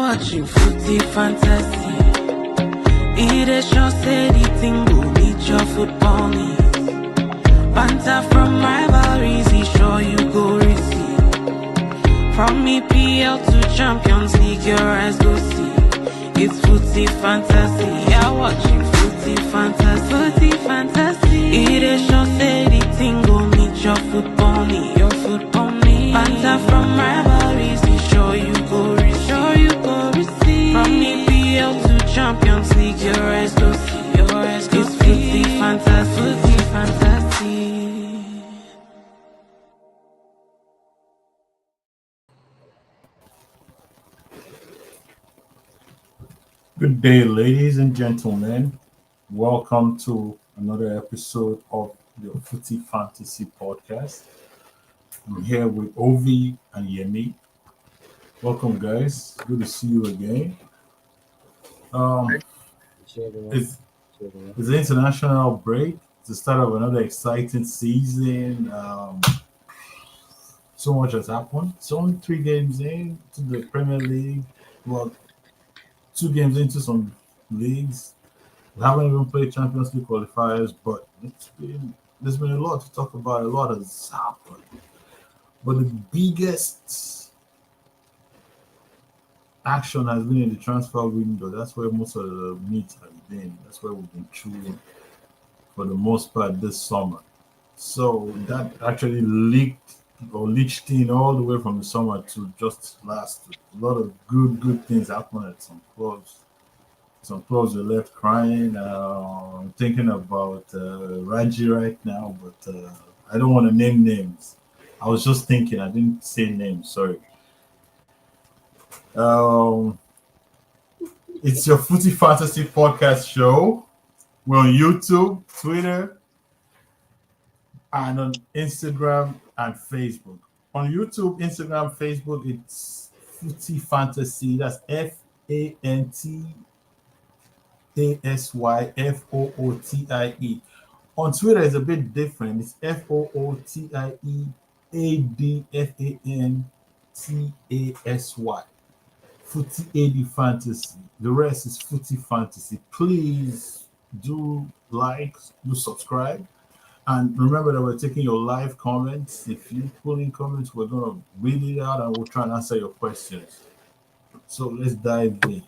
watching footy fantasy. It is sure say the thing go meet your football needs. Banter from rivalries, he sure you go receive. From EPL to Champions League, your eyes go see. It's footy fantasy. Yeah, watching footy fantasy. Footy fantasy. It is sure say the thing go meet your football need. Your football need. Banter from rivalries, he sure you go receive. Sure you go receive. From EPL to Champions League, your eyes go see. Your eyes go see. It's footy fantasy. Footy fantasy. Good day, ladies and gentlemen. Welcome to another episode of the Footy Fantasy Podcast. I'm here with Ovi and Yemi. Welcome, guys. Good to see you again. It's the international break. It's the start of another exciting season. So much has happened. It's only 3 games in to the Premier League. Well, 2 games into some leagues. We haven't even played Champions League qualifiers, but there's been a lot to talk about. A lot has happened. But the biggest action has been in the transfer window. That's where most of the meat has been. That's where we've been chewing for the most part this summer. So that actually leached in all the way from the summer to just last week. A lot of good things happened at some clubs. Some clubs were left crying. I'm thinking about Raji right now, but I don't want to name names. I was just thinking. I didn't say names. Sorry. It's your Footy Fantasy Podcast show. We're on YouTube, Twitter, and on Instagram and Facebook. On YouTube, Instagram, Facebook, it's Footy Fantasy. That's FANTASYFOOTIE. On Twitter, it's a bit different. It's FOOTIEADFANTASY. Footy AD Fantasy. The rest is Footy Fantasy. Please do like, do subscribe. And remember that we're taking your live comments. If you put in comments, we're going to read it out and we'll try and answer your questions. So let's dive in.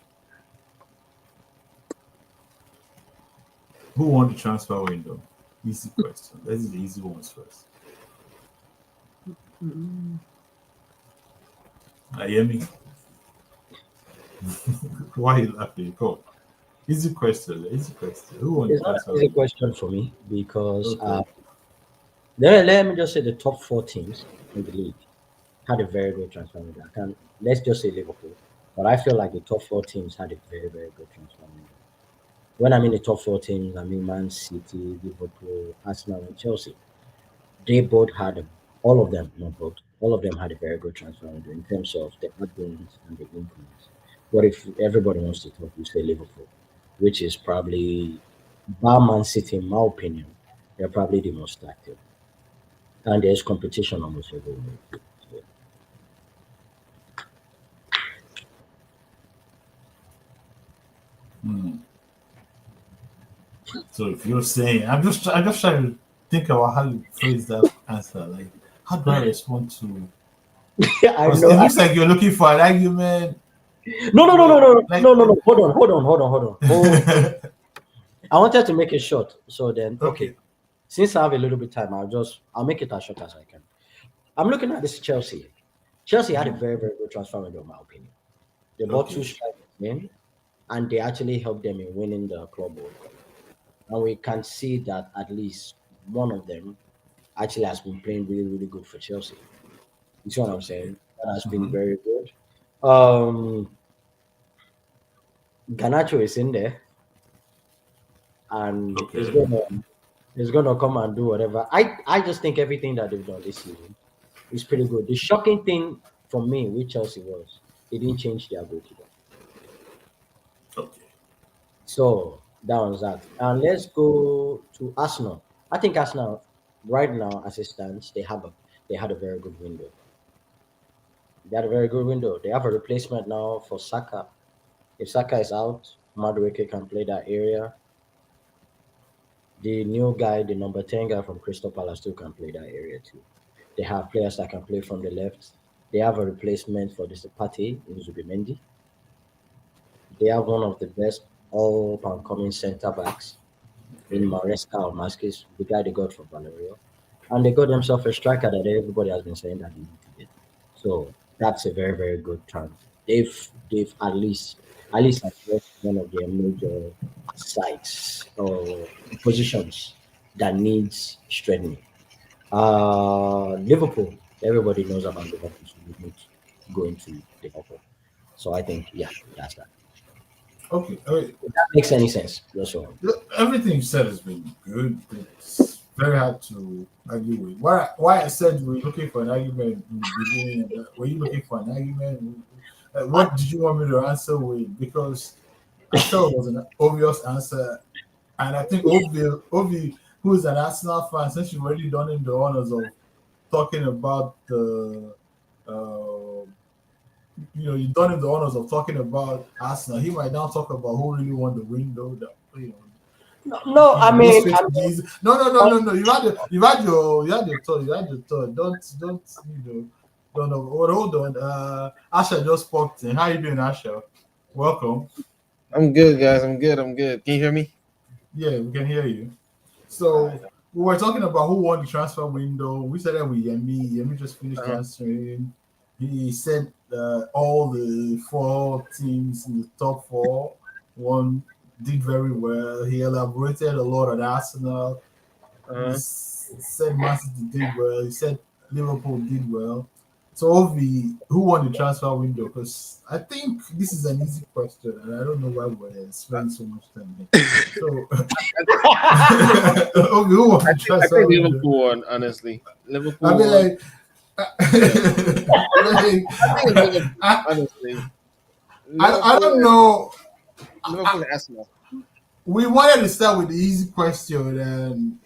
Who won the transfer window? Easy question. Let's do the easy ones first. Hear me? Why are you laughing? Go. Easy question. Who won It's the not transfer an easy window? question for me because Okay. let me just say the top 4 teams in the league had a very good transfer window. Let's just say Liverpool, but I feel like the top 4 teams had a very good transfer window. When I mean the top 4 teams, I mean Man City, Liverpool, Arsenal, and Chelsea. They both had all of them, not both, all of them had a very good transfer window in terms of the outgoings and the incomings. But if everybody wants to talk, we say Liverpool, which is probably, bar Man City, in my opinion, they're probably the most active. And there's competition almost everywhere. So, So if you're saying, I'm just trying to think about how you phrase that answer. Like, how do I respond to? I Because know. it looks like you're looking for an argument. No. Like, Hold on. I wanted to make it short. So then, okay. okay. Since I have a little bit of time, I'll make it as short as I can. I'm looking at this Chelsea. Chelsea had a very good transfer window, in my opinion. They bought 2 Okay. strikers in, and they actually helped them in winning the Club World Cup. And we can see that at least one of them actually has been playing really good for Chelsea. You see what I'm saying? That has been very good. Garnacho is in there, and Okay. he's gonna come and do whatever. I just think everything that they've done this season is pretty good. The shocking thing for me with Chelsea was they didn't change their goalkeeper. Okay. So that was that. And let's go to Arsenal. I think Arsenal right now, as it stands, they had a very good window. They had a very good window. They have a replacement now for Saka. If Saka is out, Madueke can play that area. The new guy, the number 10 guy from Crystal Palace, too can play that area too. They have players that can play from the left. They have a replacement for this Partey in Zubimendi. They have one of the best all and coming centre backs in Maresca or Masquez, the guy they got from Valerio. And they got themselves a striker that everybody has been saying that they need to get. So that's a very, very good chance. They've at least addressed one of their major sites or positions that needs strengthening. Liverpool, everybody knows about Liverpool, so we need to go into Liverpool. So I think, yeah, that's that. Okay, okay. If that makes any sense, that's all. Look, everything you said has been good. It's very hard to argue with. Why I said we're looking for an argument in the beginning? Were you looking for an argument? What did you want me to answer with? Because I thought it was an obvious answer, and I think Ovi, who is an Arsenal fan, since you've already done him the honors of talking about the, you've done him the honors of talking about Arsenal. He might now talk about who really won the window. No, I mean, No. You had your thought. Don't know. Hold on. Asha just spoke in. How you doing, Asha? Welcome. I'm good, guys. I'm good. Can you hear me? Yeah, we can hear you. So we were talking about who won the transfer window. We said that with Yemi. Yemi just finished answering. He said all the 4 teams in the top 4 did very well. He elaborated a lot on Arsenal. He said Man City did well. He said Liverpool did well. So Ovi, who won the transfer window? Because I think this is an easy question, and I don't know why we're spending so much time. So Ovi, who won the I transfer think window? Liverpool won, honestly. Liverpool I mean, won. like, Honestly. I don't know. Liverpool and Arsenal. We wanted to start with the easy question, and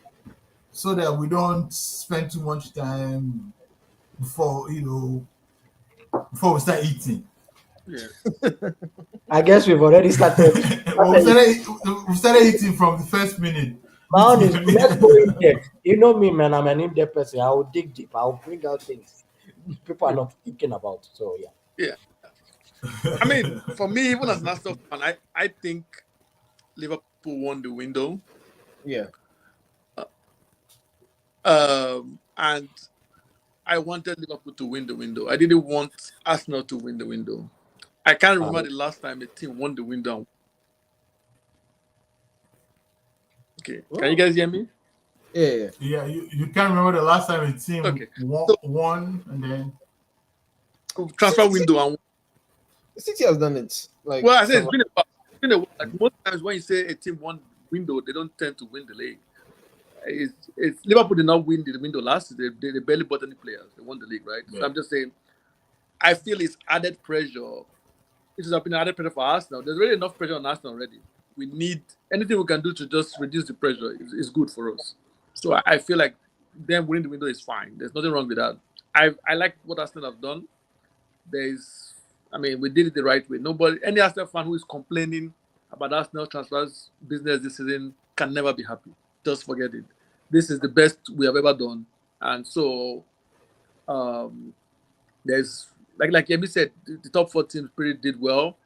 so that we don't spend too much time before we start eating. I guess we've already started. we started eating from the first minute. My own is let's go in depth. You know me, man. I'm an in-depth person. I will dig deep. I will bring out things people are not thinking about. So yeah. I mean, for me, even as an Arsenal fan, I think Liverpool won the window. Yeah. And I wanted Liverpool to win the window. I didn't want Arsenal to win the window. I can't remember the last time a team won the window. Okay, can you guys hear me? Yeah. Yeah, you can't remember the last time a team won and then transfer window and City has done it. Like, well, I said it's been a while. Like most times when you say a team won window, they don't tend to win the league. It's Liverpool did not win the window last year. They barely bought any players. They won the league, right? Yeah. So I'm just saying, I feel it's added pressure. It has been added pressure for Arsenal. There's really enough pressure on Arsenal already. We need anything we can do to just reduce the pressure is good for us. So I feel like them winning the window is fine. There's nothing wrong with that. I like what Arsenal have done. We did it the right way. Any Arsenal fan who is complaining about Arsenal transfers business this season can never be happy. Just forget it. This is the best we have ever done. And so there's like Yemi said, the top 4 teams pretty did well.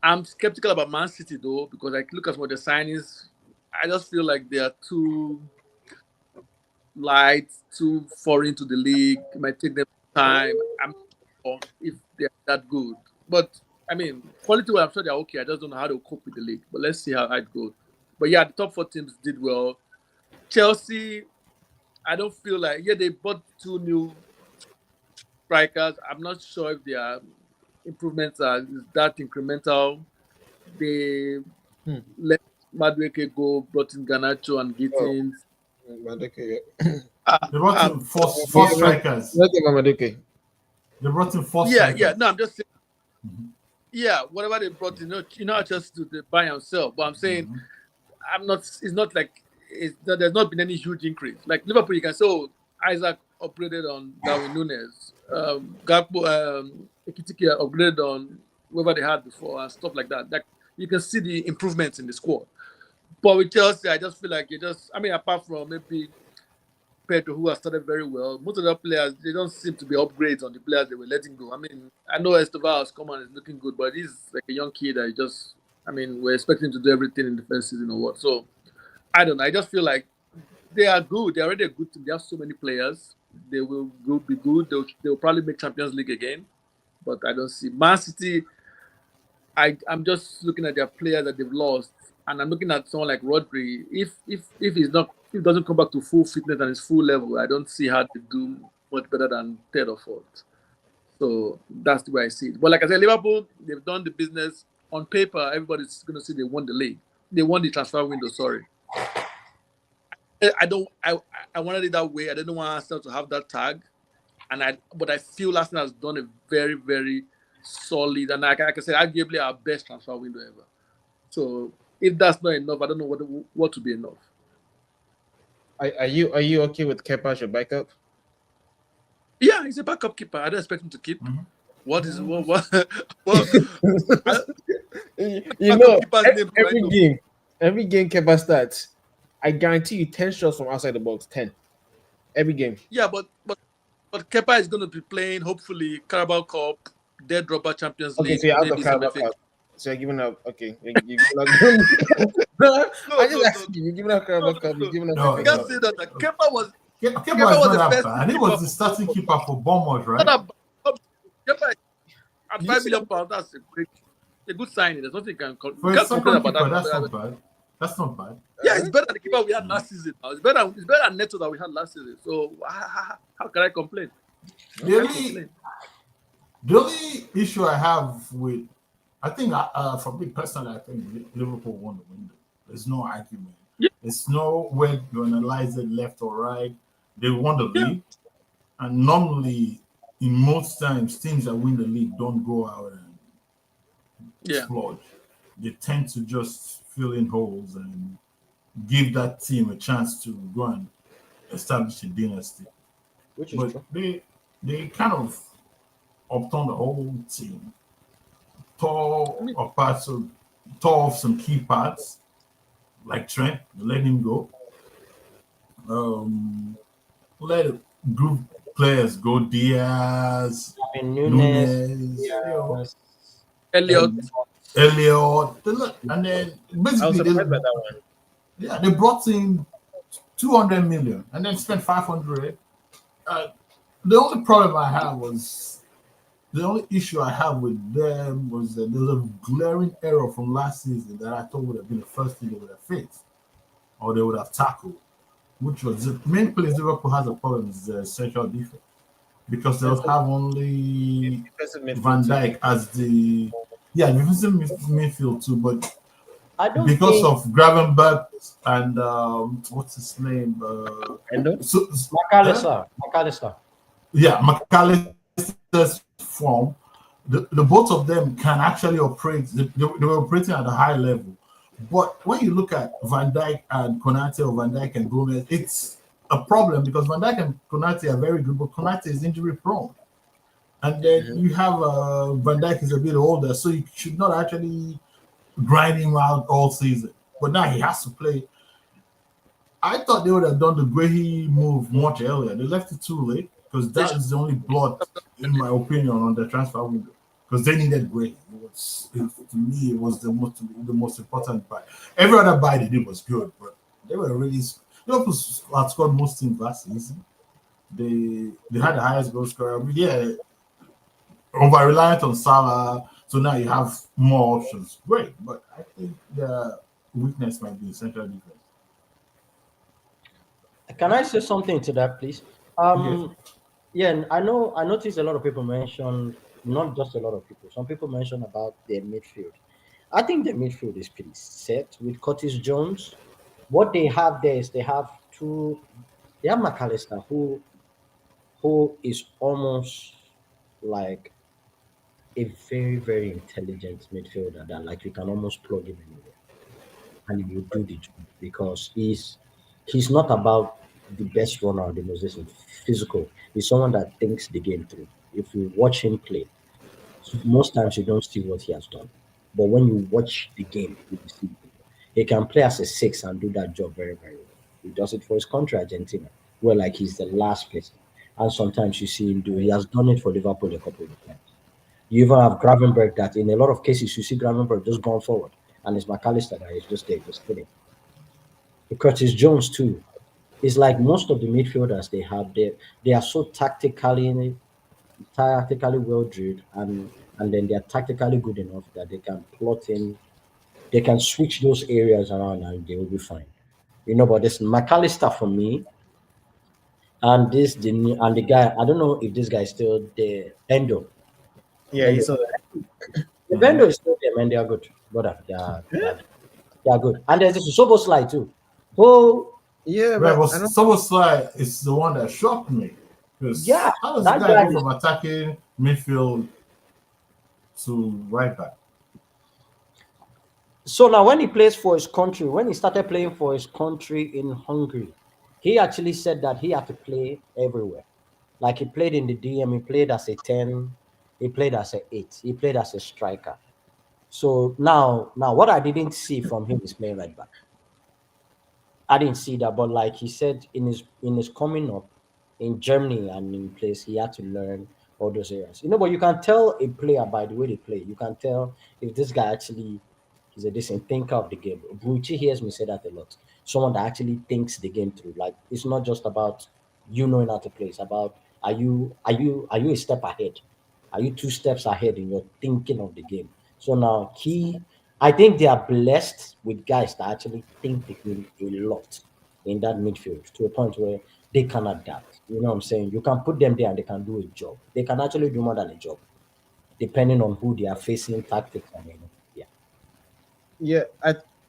I'm skeptical about Man City though, because I look at some of the signings. I just feel like they are too light, too foreign to the league. It might take them time. I'm not sure if they're that good. But I mean, quality, I'm sure they're okay. I just don't know how to cope with the league. But let's see how it goes. But yeah, the top 4 teams did well. Chelsea, I don't feel like they bought 2 new strikers. I'm not sure if their improvements are that incremental. They let Madueke go, brought in Garnacho and Gittins. Madueke. They brought in 4 strikers. Madueke. They brought in 4 strikers. Yeah. No, I'm just saying. Mm-hmm. Yeah, whatever they brought in, just to buy and sell. But I'm saying, It's not like there's not been any huge increase. Like Liverpool, you can say, Isaac upgraded on Darwin Núñez. Gakpo, Ekitike upgraded on whoever they had before and stuff like that. Like you can see the improvements in the squad. But with Chelsea, I just feel like I mean, apart from maybe Pedro, who has started very well, most of the players, they don't seem to be upgrades on the players they were letting go. I mean, I know Esteval has come and is looking good, but he's like a young kid that I mean, we're expecting to do everything in the first season or what. So, I don't know. I just feel like they are good. They're already a good team. They have so many players. They will be good. They'll probably make Champions League again. But I don't see Man City. I'm just looking at their players that they've lost, and I'm looking at someone like Rodri. If he doesn't come back to full fitness and his full level, I don't see how they do much better than third or fourth. So that's the way I see it. But like I said, Liverpool, they've done the business. On paper, everybody's going to say they won the league. They won the transfer window. Sorry. I wanted it that way. I didn't want Arsenal to have that tag, but I feel Arsenal has done a very, very solid, and like I said, arguably our best transfer window ever. So if that's not enough, I don't know what to be enough. Are you okay with Kepa as your backup? Yeah, he's a backup keeper. I don't expect him to keep. Mhm. What is what? You know, every game Kepa starts, I guarantee you 10 shots from outside the box. 10 every game. Yeah, but Kepa is going to be playing hopefully Carabao Cup, Dead Rubber Champions League. Okay, so you're out of maybe Carabao some FA. Cup. So you're giving up. Okay, you're giving up. I just asked you. You're giving up Carabao Cup. You're giving up. No, You FA can't Cup. say that. Kepa was Kepa was is the not that first bad. He was the starting keeper for Bournemouth, right? Kepa at You £5 said- million, that's a good signing. There's nothing you can For a complain second about keeper, that. that's not bad. That's not bad. Yeah, it's better than the keeper we had last season. It's better than Neto that we had last season. So how can I complain? The only issue I have with, I think for me personally, I think Liverpool won the window. There's no argument. Yeah. There's no way you analyze it left or right. They won the Yeah. league, and normally, in most times, teams that win the league don't go out and splurge. They tend to just fill in holes and give that team a chance to go and establish a dynasty. Which is But true. they kind of upturned the whole team, tore off some key parts, like Trent, let him go. Let group players go, Diaz, And Nunes, Elliot. Elliot, and then I was basically surprised by that one. they brought in 200 million and then spent 500. The only problem I had was the only issue I have with them was that there was a glaring error from last season that I thought would have been the first thing they would have fixed or they would have tackled, which was the main place Liverpool has a problem is the central defense because they'll have only Defensive midfield Van too. Dijk as the defensive midfield too, but I don't because think of Gravenberch and what's his name? Endo? McAllister. Yeah, McAllister's form. The both of them can actually operate. They were operating at a high level. But when you look at Van Dijk and Konate or Van Dijk and Gomez, it's a problem because Van Dijk and Konate are very good, but Konate is injury prone. And then you have Van Dijk is a bit older, so you should not actually grind him out all season. But now he has to play. I thought they would have done the Guehi move much earlier. They left it too late because that is the only blood, in my opinion, on the transfer window. Because they needed Guehi. To me, it was the most important buy. Every other buy they did was good, but they were really. Liverpool had scored most teams last season. They had the highest goal scorer. Yeah, over reliant on Salah. So now you have more options. Great, but I think the weakness might be central defense. Can I say something to that, please? Yeah, I noticed a lot of people mention, not just a lot of people, some people mention about their midfield. I think the midfield is pretty set with Curtis Jones. What they have there is they have McAllister, who is almost like a very, very intelligent midfielder that like you can almost plug him anywhere and he will do the job because he's not about the best runner or the most physical. He's someone that thinks the game through. if you watch him play, most times you don't see what he has done. But when you watch the game, you will see he can play as a six and do that job very, very well. He does it for his country, Argentina, where like he's the last person. And sometimes you see him do. He has done it for Liverpool a couple of times. You even have Gravenberg that in a lot of cases you see Gravenberg just going forward, and it's McAllister that is just there, just kidding. Curtis Jones too. It's like most of the midfielders they have, they are so tactically well drilled, and then they are tactically good enough that they can plot in, they can switch those areas around and they will be fine. But this McAllister for me, and the guy, I don't know if this guy is still there. Yeah, Endo. he's so The Bendo is still there, man. They are good, brother. They are good. And there's this Soboslai too. Oh, yeah, Right, but well, I don't. Soboslai is the one that shocked me. Because yeah, how does the that guy guy go is. from attacking midfield to right back? So now, when he plays for his country, when he started playing for his country in Hungary, he actually said that he had to play everywhere. Like he played in the DM, he played as a 10, he played as a 8, he played as a striker. So now what I didn't see from him is playing right back. I didn't see that, but like he said in his coming up in Germany and in place, he had to learn all those areas. But you can tell a player by the way they play. You can tell if this guy actually is a decent thinker of the game. Buichi hears me say that a lot. Someone that actually thinks the game through. Like it's not just about you knowing how to play. It's about are you a step ahead? Are you two steps ahead in your thinking of the game? So now I think they are blessed with guys that actually think the game a lot in that midfield to a point where they can adapt. You know what I'm saying? You can put them there and they can do a job. They can actually do more than a job, depending on who they are facing, tactics, and yeah. Yeah,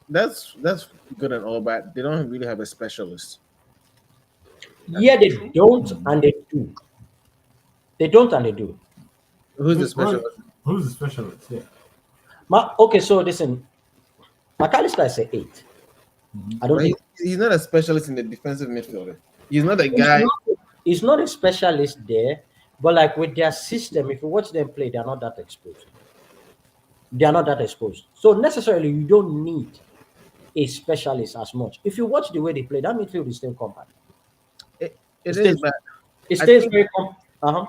that's good and all, but they don't really have a specialist. Yeah, they don't and they do. They don't and they do. Who's the specialist? Who's the specialist? Yeah. Okay, so listen, McAllister is a 8. I don't But think he's not a specialist in the defensive midfielder. He's not a he's guy. not, he's not a specialist there, but like with their system, if you watch them play, they're not that exposed. They are not that exposed. So necessarily, you don't need a specialist as much. If you watch the way they play, that midfield is still compact. It It is, stays, but it I stays think very uh-huh.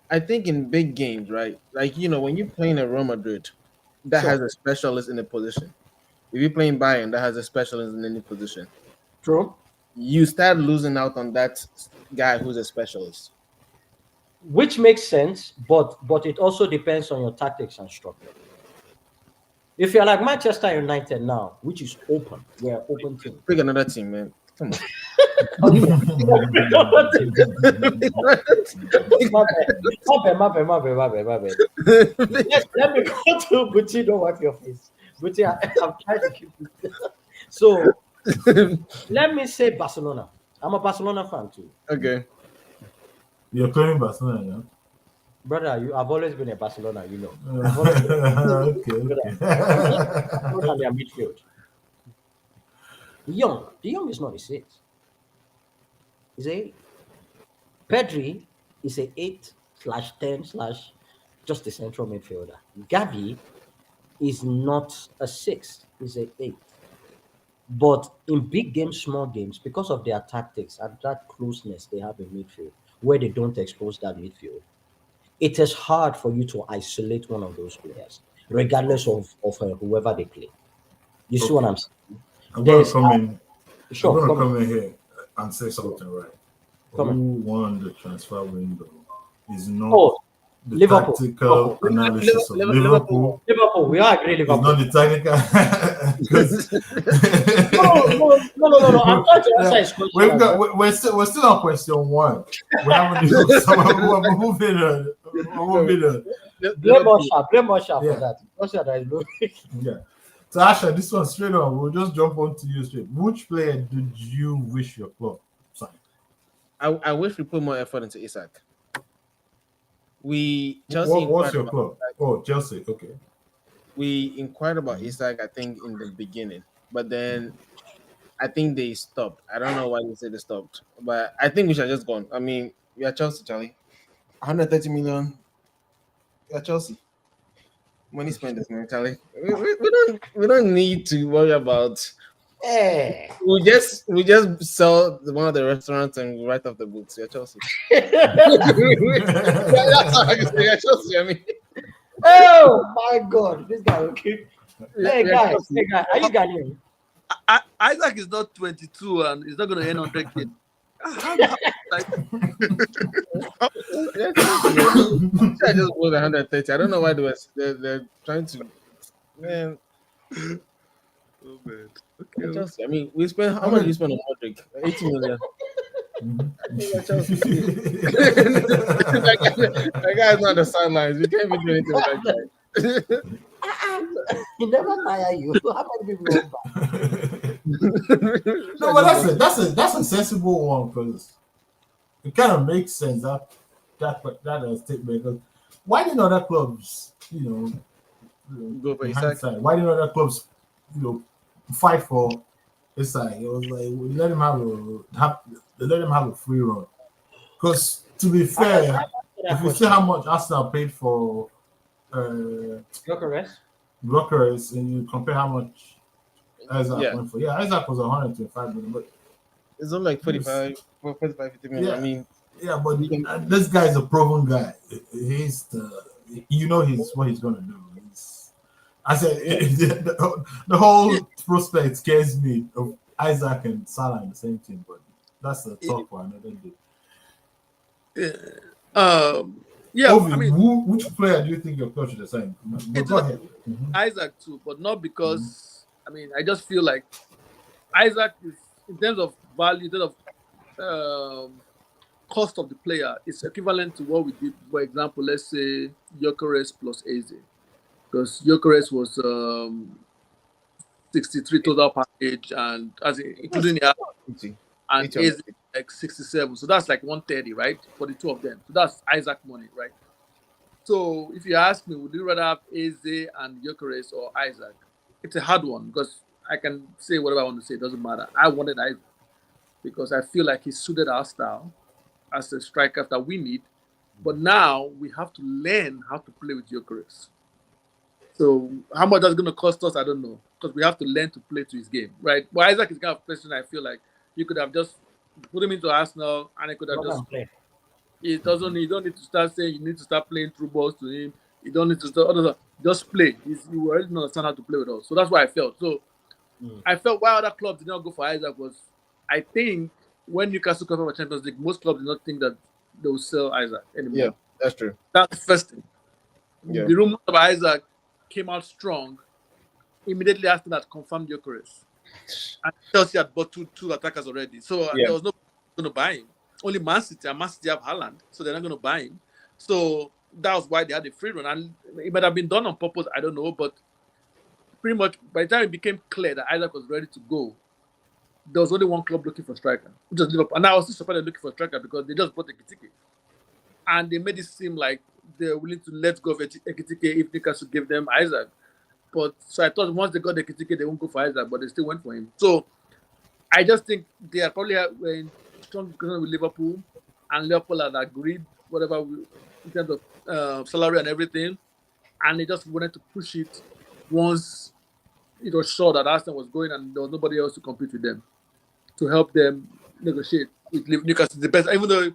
I think in big games, right? Like when you're playing at Real Madrid, that has Sure. a specialist in the position. If you're playing Bayern, that has a specialist in any position. True. You start losing out on that guy who's a specialist. Which makes sense, but it also depends on your tactics and structure. If you're like Manchester United now, which is open, we're an open team. Pick another team, man. Come on. My bad. Let me go to Bucci. Don't wipe your face. Bucci, I'm trying to keep it. So let me say Barcelona. I'm a Barcelona fan too. Okay. You're claiming Barcelona, yeah? Brother, I've always been a Barcelona, you know. Okay. Barcelona, their midfield. De Jong is not a 6. He's a 8. Pedri is a 8/10/ just a central midfielder. Gavi is not a 6. He's a 8. But in big games, small games, because of their tactics and that closeness they have in midfield, where they don't expose that midfield, it is hard for you to isolate one of those players, regardless of whoever they play. You see what I'm saying? I'm going to There's come in. sure. I'm going to come in here and say something right. Come Who on. won the transfer window is not Oh, the Liverpool. tactical analysis of Liverpool. Liverpool. We are agree It's Liverpool. not the technical. No. I'm trying to answer his question. We're still on question 1. We haven't even we're moving on. Blame Osha Yeah. for that. Osha that is low. Yeah. So Asha, this one straight on. We'll just jump on to you straight. Which player did you wish your club signed? I wish we put more effort into Isak. What's your club? Oh, Chelsea. Okay. We inquired about Isak, I think, in the beginning, but then I think they stopped. I don't know why they said they stopped, but I think we should have just gone. I mean, we are Chelsea, Charlie. 130 million. Yeah, Chelsea. Money spenders, man, Charlie. We don't need to worry about. Hey. We just sell one of the restaurants and write off the books. Yeah, Chelsea. Yeah, that's what I can say. Yeah, Chelsea. I mean, Oh my God, this guy will keep. Hey yeah, guys, Chelsea. hey guys, are you Ghanaian? Isaac is not 22 and he's not going to earn 100K. Like, Yeah, Chelsea. I just bought 130. I don't know why they're trying to. Man, oh man. yeah, Okay. Chelsea. I mean, we spent how much did we spend on Modric? 80 million. Yeah, Chelsea. that guy is not on the sidelines. We can't even do anything with that guy. He never tire you. How many people go back? No, but that's a sensible one because it kind of makes sense that statement. Because why didn't other clubs, Go for in Isak. hindsight, why didn't other clubs, fight for Isak? It was like we let him have a free run. Because to be fair, if you see how much Arsenal paid for Gyökeres? and you compare how much Isaac went for, Isaac was 125 million, but It's only like 45, 50 million. Yeah. I mean, but this guy is a proven guy. He's what he's gonna do. I said the whole prospect scares me of Isaac and Salah in the same team, but that's a talk for another day. I mean, which player do you think your coach should assign? Go ahead. Isaac too, but not because I mean I just feel like Isaac is in terms of value, in terms of cost of the player, is equivalent to what we did. For example, let's say Gyökeres plus Eze, because Gyökeres was 63 total package, and including the and Eze like 67. So that's like 130, right, for the two of them. So that's Isaac money, right? So if you ask me, would you rather have Eze and Gyökeres or Isaac? It's a hard one because I can say whatever I want to say. It doesn't matter. I wanted Isaac because I feel like he suited our style as a striker that we need. But now we have to learn how to play with Gyökeres. So how much that's going to cost us, I don't know, because we have to learn to play to his game, right? But Isaac is the kind of person I feel like you could have just put him into Arsenal and he could have just play. You don't need to start saying you need to start playing through balls to him. You don't need to start just play. You already understand how to play with us. So that's what I felt. So I felt why other clubs did not go for Isaac was I think when Newcastle come from Champions League, most clubs did not think that they will sell Isaac anymore. Yeah, that's true. That's the first thing. Yeah. The rumor of Isaac came out strong immediately after that confirmed Gyökeres. And Chelsea had bought two attackers already. So there was no going to buy him. Only Man City and Man City have Haaland, so they're not going to buy him. So that was why they had a free run. And it might have been done on purpose, I don't know. But pretty much by the time it became clear that Isaac was ready to go, there was only one club looking for striker, which was Liverpool. And I was still surprised they're looking for a striker because they just bought Ekitike. And they made it seem like they're willing to let go of Ekitike if Newcastle gave them Isaac. But so I thought once they got Ekitike, they won't go for Isaac, but they still went for him. So I just think they are probably in strong discussion with Liverpool, and Liverpool had agreed whatever in terms of salary and everything, and they just wanted to push it once it was sure that Arsenal was going and there was nobody else to compete with them to help them negotiate with Newcastle. The best, even though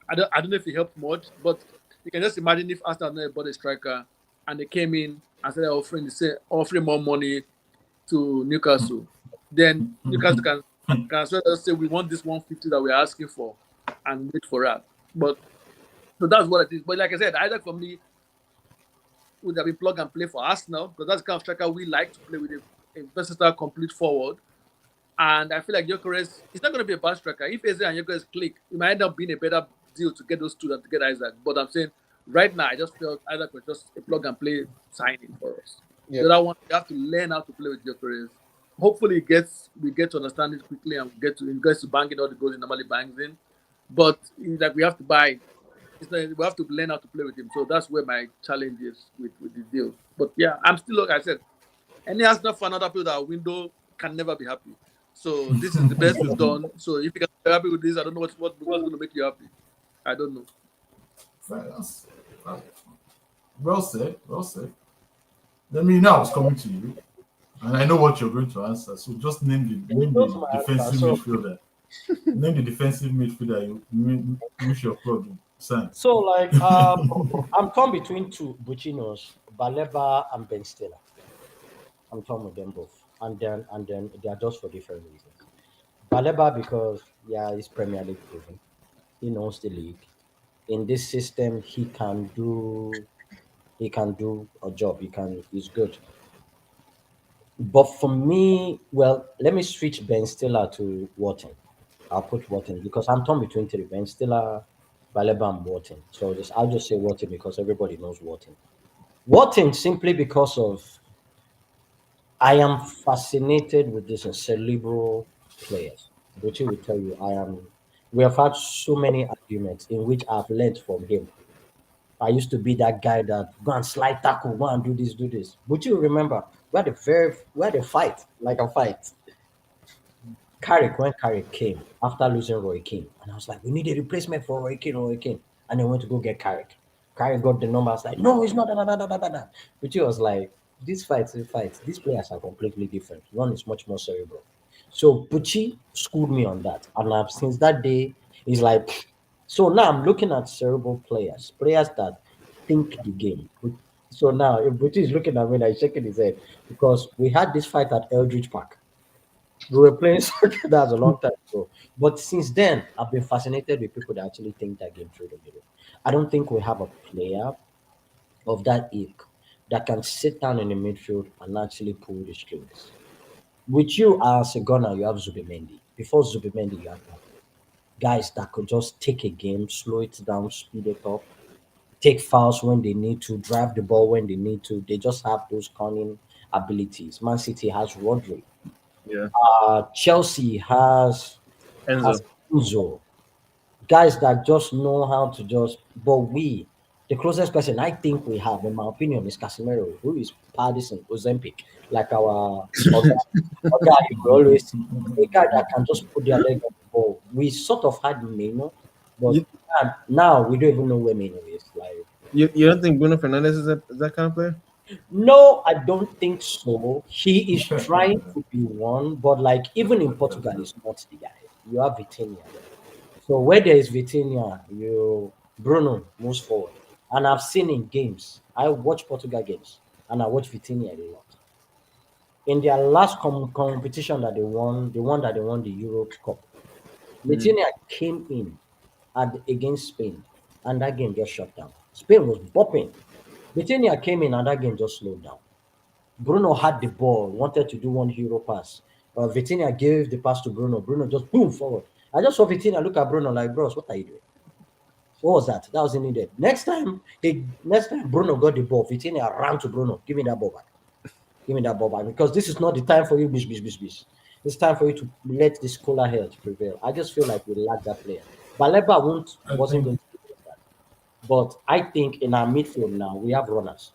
I don't know if it helped much, but you can just imagine if Arsenal had bought a striker and they came in and started offering more money to Newcastle, then Newcastle can say we want this 150 that we're asking for and wait for that. But so that's what it is. But like I said, Isaac for me would have been plug and play for Arsenal because that's the kind of striker we like to play with, a versatile, complete forward. And I feel like Gyökeres, it's not going to be a bad striker. If Eze and Gyökeres click, it might end up being a better deal to get those two than to get Isaac. But I'm saying right now, I just felt Isaac was just a plug and play signing for us. Yeah. So that one, we have to learn how to play with Gyökeres. Hopefully, we get to understand it quickly and we get to bang in all the goals he normally bangs in. But like we have to buy. We have to learn how to play with him. So that's where my challenge is with the deal. But yeah, I'm still, like I said, any Arsenal fan, other people that are window can never be happy. So this is the best we've done. So if you can be happy with this, I don't know what's going to make you happy. I don't know. Fair enough. Well said. Well said. Let me know I was coming to you, and I know what you're going to answer. So just name Those the are my answer. defensive So, midfielder. Name the defensive midfielder you wish your club would sign. so like, I'm torn between two Buchinos, Baleba and Ben Stiller. I'm torn with them both, and then they are just for different reasons. Baleba because yeah, he's Premier League proven. He knows the league. In this system, he can do a job. He's good. But for me, well, let me switch Ben Stiller to Wharton. I'll put Wharton because I'm torn between three: Ben Stiller, Baleba, and Wharton. So I'll just say Wharton because everybody knows Wharton. Wharton simply because of I am fascinated with these cerebral players. Which will tell you I am. We have had so many arguments in which I've learned from him. I used to be that guy that go and slide tackle, go and do this, do this. But you remember, we had a fight, like a fight. When Carrick came after losing Roy Keane, and I was like, we need a replacement for Roy Keane. And they went to go get Carrick. Carrick got the number. I was like, no, it's not. Da, da, da, da, da, da, da. But you was like, these fights, these players are completely different. One is much more cerebral. So Pucci schooled me on that. And since that day, he's like, so now I'm looking at cerebral players that think the game. So now, if Pucci is looking at me, like shaking his head because we had this fight at Eldridge Park. We were playing soccer that was a long time ago. But since then, I've been fascinated with people that actually think that game through the middle. I don't think we have a player of that ilk that can sit down in the midfield and actually pull the strings. With you as a gunner, you have Zubimendi. Before Zubimendi, you have guys that could just take a game, slow it down, speed it up, take fouls when they need to, drive the ball when they need to. They just have those cunning abilities. Man City has Rodri. Yeah. Chelsea has Enzo. Enzo. Guys that just know how to just. But the closest person I think we have, in my opinion, is Casemiro, who is Paddison, Ozempic, like our guy we always see. A guy that can just put their leg on the ball. We sort of had Meno, but You, now we don't even know where Meno is. Like, you don't think Bruno Fernandez is that kind of player? no, I don't think so. He is trying to be one, but like even in Portugal, he's not the guy. You have Vitinha. So where there is Vitinha, Bruno moves forward. And I've seen in games. I watch Portugal games, and I watch Vitinha a lot. In their last competition that they won, that they won the Euro Cup, Vitinha came in against Spain, and that game just shut down. Spain was bopping. Vitinha came in, and that game just slowed down. Bruno had the ball, wanted to do one hero pass. Vitinha gave the pass to Bruno. Bruno just boom forward. I just saw Vitinha look at Bruno like, bros, what are you doing? What was that? That wasn't needed. Next time Bruno got the ball, Vitinha ran to Bruno. Give me that ball back. Give me that ball back. Because this is not the time for you, bish, bish, bish, bish. It's time for you to let this cooler head prevail. I just feel like we lack that player. Baleba wasn't going to do that. But I think in our midfield now, we have runners.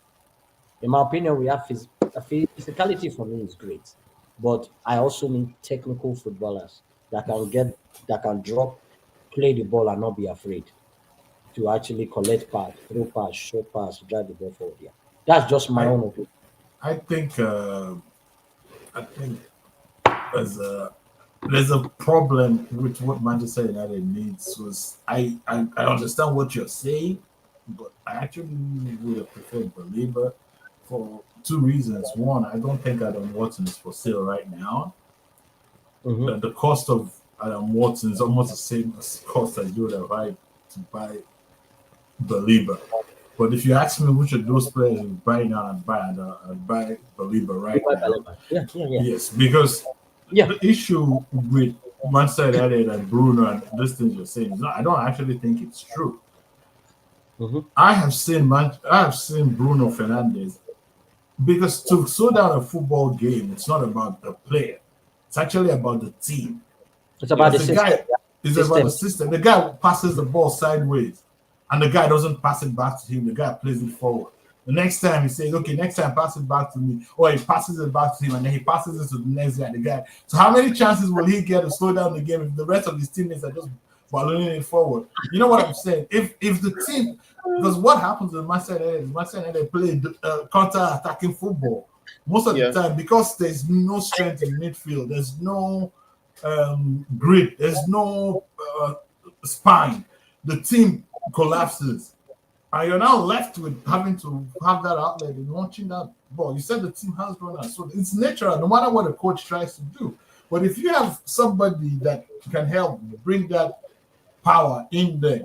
In my opinion, we have physicality for me is great, but I also need technical footballers that can drop, play the ball, and not be afraid to actually collect pass, throw pass, short pass, drive the ball forward. Yeah, that's just my own opinion. I think I think there's a problem with what Manchester United needs. I understand what you're saying, but I actually would have preferred Belieber for two reasons. One, I don't think Adam Watson is for sale right now. The cost of Adam Watson is almost the same as cost as you would have had to buy Belieber. But if you ask me which of those players you buy now and buy Belieber right now, Yeah. yes, because the issue with Manchester United and Bruno and these things you're saying is not, I don't actually think it's true. I have seen Bruno Fernandes, because to slow down a football game, it's not about the player. It's actually about the team. It's about the system. It's about the system. The guy passes the ball sideways, and the guy doesn't pass it back to him. The guy plays it forward. The next time he says, "Okay, next time pass it back to me," or he passes it back to him, and then he passes it to the next guy. The guy. So how many chances will he get to slow down the game if the rest of his teammates are just ballooning it forward? You know what I'm saying? If the team, Because what happens in Manchester United is Manchester United play counter-attacking football most of the time because there's no strength in midfield. There's no grit. There's no spine. The team collapses. And you're now left with having to have that outlet and launching that ball. You said the team has runners, so it's natural, no matter what the coach tries to do. But if you have somebody that can help bring that power in there,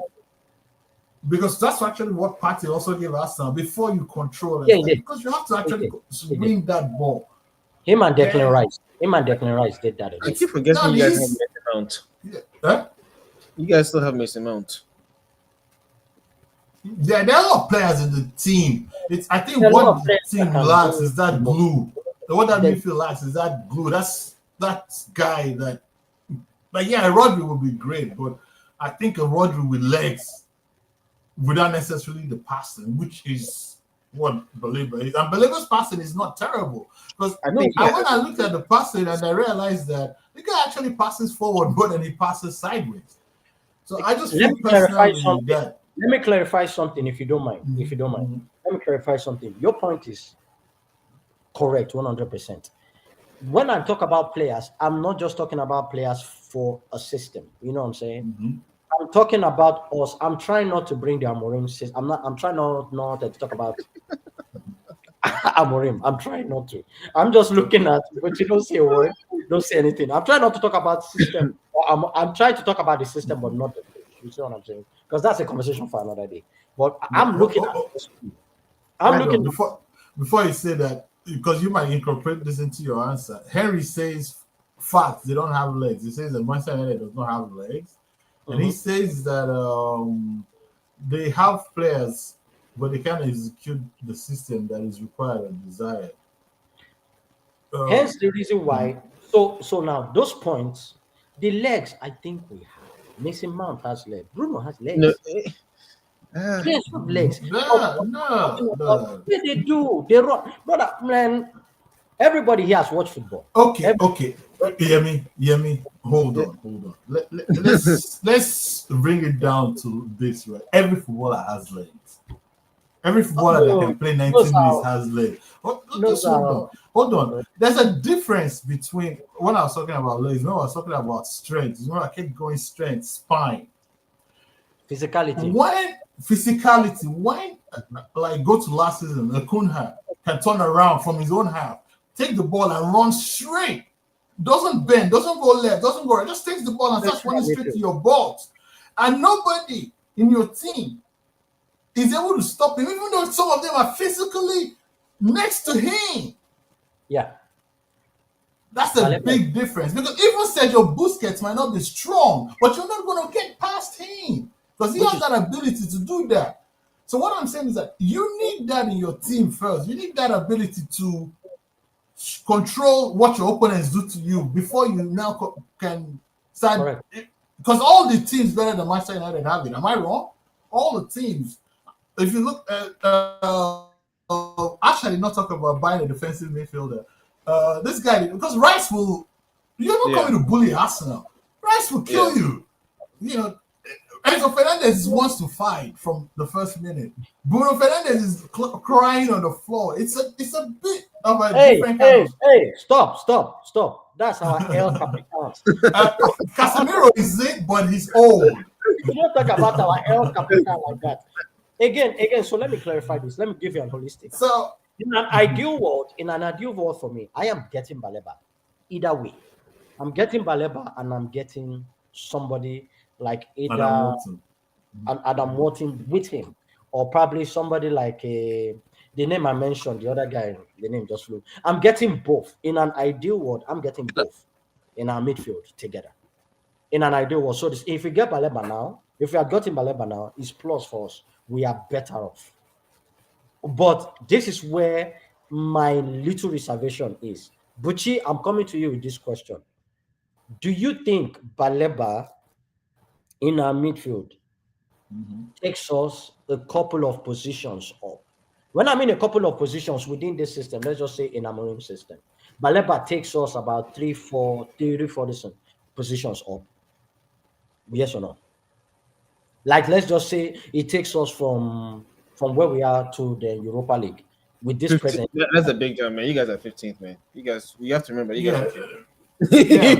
because that's actually what Partey also gave Arsenal before you control it. Because you have to actually swing that ball. Him and Declan Rice. Did that. I keep forgetting you guys have Mason Mount. You guys still have Mason Mount. Yeah, there are a lot of players in the team. I think what the team lacks is that glue. What that midfield lacks is that glue. That's that guy that, Rodri would be great, but I think a Rodri with legs without necessarily the passing, which is what Baleba is. And Baleba's passing is not terrible. Because when I looked at the passing and I realized that the guy actually passes forward more than he passes sideways. So I just feel personally that. Let me clarify something, if you don't mind. Let me clarify something. Your point is correct, 100%. When I talk about players, I'm not just talking about players for a system. You know what I'm saying? I'm talking about us. I'm trying not to bring the Amorim system. I'm trying not to talk about Amorim. I'm trying not to. I'm just looking at, but you don't say a word, don't say anything. I'm trying not to talk about system. I'm trying to talk about the system, but not the coach. You see what I'm saying? Because that's a conversation for another day. But I'm looking at this. Before you say that, because you might incorporate this into your answer. Henry says facts, they don't have legs. He says that Manchester United does not have legs. And he says that they have players, but they can't execute the system that is required and desired. Hence the reason why. So now those points, the legs, I think we have. Mason Mount has legs. Bruno has legs. Players have legs. No. Yeah, they do. They run. Brother, man, everybody here has watched football. Okay. Hear me. Hold on. Let's bring it down to this, right? Every footballer has legs. Every footballer that can play 90 minutes has legs. Hold on. There's a difference between when I was talking about legs, when I was talking about strength, when I kept going strength, spine. Physicality. When like go to last season, Akunha can turn around from his own half, take the ball and run straight. Doesn't bend, doesn't go left, doesn't go right, just takes the ball and starts running straight to your box. And nobody in your team is able to stop him, even though some of them are physically next to him. Yeah. That's a big difference. Because even Sergio Busquets might not be strong, but you're not going to get past him. Because he has that ability to do that. So what I'm saying is that you need that in your team first. You need that ability to control what your opponents do to you before you now can start. Because all the teams better than Manchester United have it. Am I wrong? All the teams. If you look at, actually not talk about buying a defensive midfielder. This guy, because Rice will, you're not coming to bully Arsenal. Rice will kill you. You know, Enzo Fernandez wants to fight from the first minute. Bruno Fernandez is crying on the floor. It's a bit of a different kind of... Hey, stop. That's our El Capitan. Casemiro is it, but he's old. You don't talk about our El Capitan like that. Again, so let me clarify this. Let me give you a holistic. So, in an ideal world for me, I am getting Baleba. Either way. I'm getting Baleba and I'm getting somebody like either Adam Wharton with him, or probably somebody like the name I mentioned, the other guy, the name just flew. I'm getting both. In an ideal world, I'm getting both in our midfield together. In an ideal world. So if we get Baleba now, if we had gotten Baleba now, it's plus for us. We are better off. But this is where my little reservation is. Buchi, I'm coming to you with this question. Do you think Baleba in our midfield takes us a couple of positions up? When I mean a couple of positions within this system, let's just say in a Amorim system, Baleba takes us about 3-4 positions up. Yes or no? Like, let's just say it takes us from where we are to the Europa League with this 15th. present. That's a big jump, man. You guys are 15th, man. You have to remember. You Yeah, guys. yeah,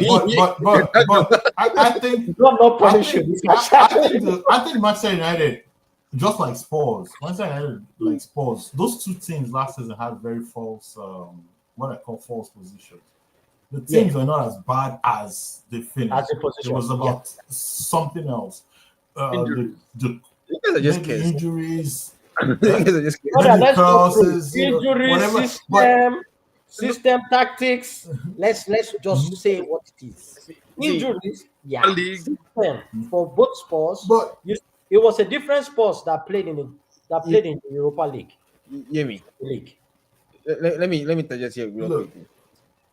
but I think Not I punish you. think I think Manchester United, just like Spurs, Manchester United like Spurs, those two teams last season had very false, what I call false positions. The teams were not as bad as they finished. As a It position. was about something else. Injuries. The You guys are just maybe kids. injuries, You guys are just kids. Brother, maybe let's go through crosses, injury whatever. system, system tactics. Let's just say what it is. See, Injuries, yeah. League. System for both sports. But It was a different sports that played in the Europa League. you hear me? League. Let me just here real Look. quick.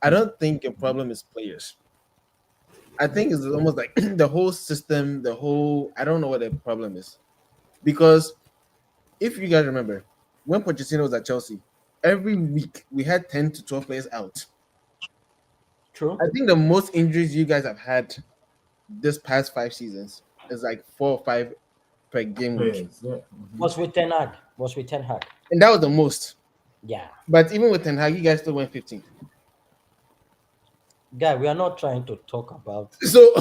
I don't think your problem is players. I think it's almost like the whole system, I don't know what the problem is. Because if you guys remember, when Pochettino was at Chelsea, every week we had 10 to 12 players out. True. I think the most injuries you guys have had this past 5 seasons is like 4 or 5 per game week. yes, yeah. Was with Ten Hag. And that was the most. Yeah. But even with Ten Hag, you guys still went 15. Guy, we are not trying to talk about So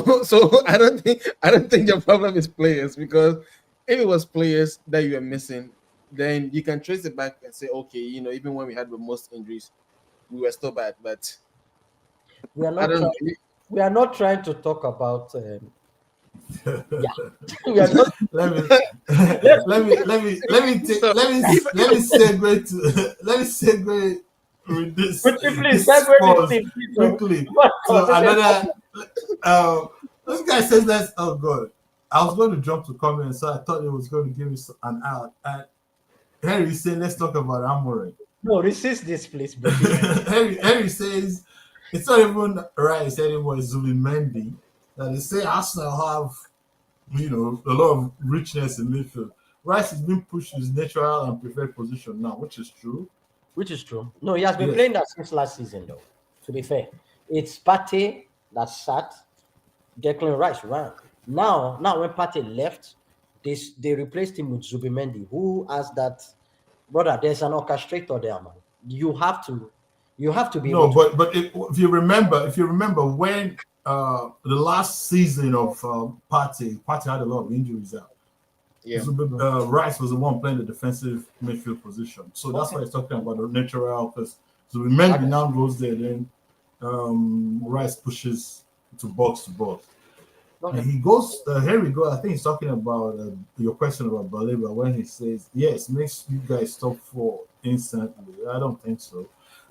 I don't think your problem is players, because if it was players that you are missing, then you can trace it back and say, okay, even when we had the most injuries, we were still bad. But we are I not don't know. we are not trying to talk about we are not let me segue with this. please this segue pause this thing, please. quickly. So another this guy says that, oh god, I was going to jump to comments, so I thought it was going to give me an out. And Henry said, let's talk about Amorim. No, resist this, please. Henry says it's not even Rice anymore, it's Zubimendi. That they say Arsenal have, a lot of richness in midfield. Rice is being pushed to his natural and preferred position now, which is true. No, he has been playing that since last season, though. To be fair, it's Partey that sat. Declan Rice ran. Now when Partey left, they replaced him with Zubimendi, who has that. Brother, there's an orchestrator there, man. You have to be. No, but if you remember when the last season of Partey had a lot of injuries out. Yeah. Rice was the one playing the defensive midfield position, so that's why he's talking about the natural. Because Zubimendi now goes there, then Rice pushes to box. Okay. And he goes. Here we go. I think he's talking about your question about Baleba when he says, "Yes, makes you guys top 4 instantly." I don't think so.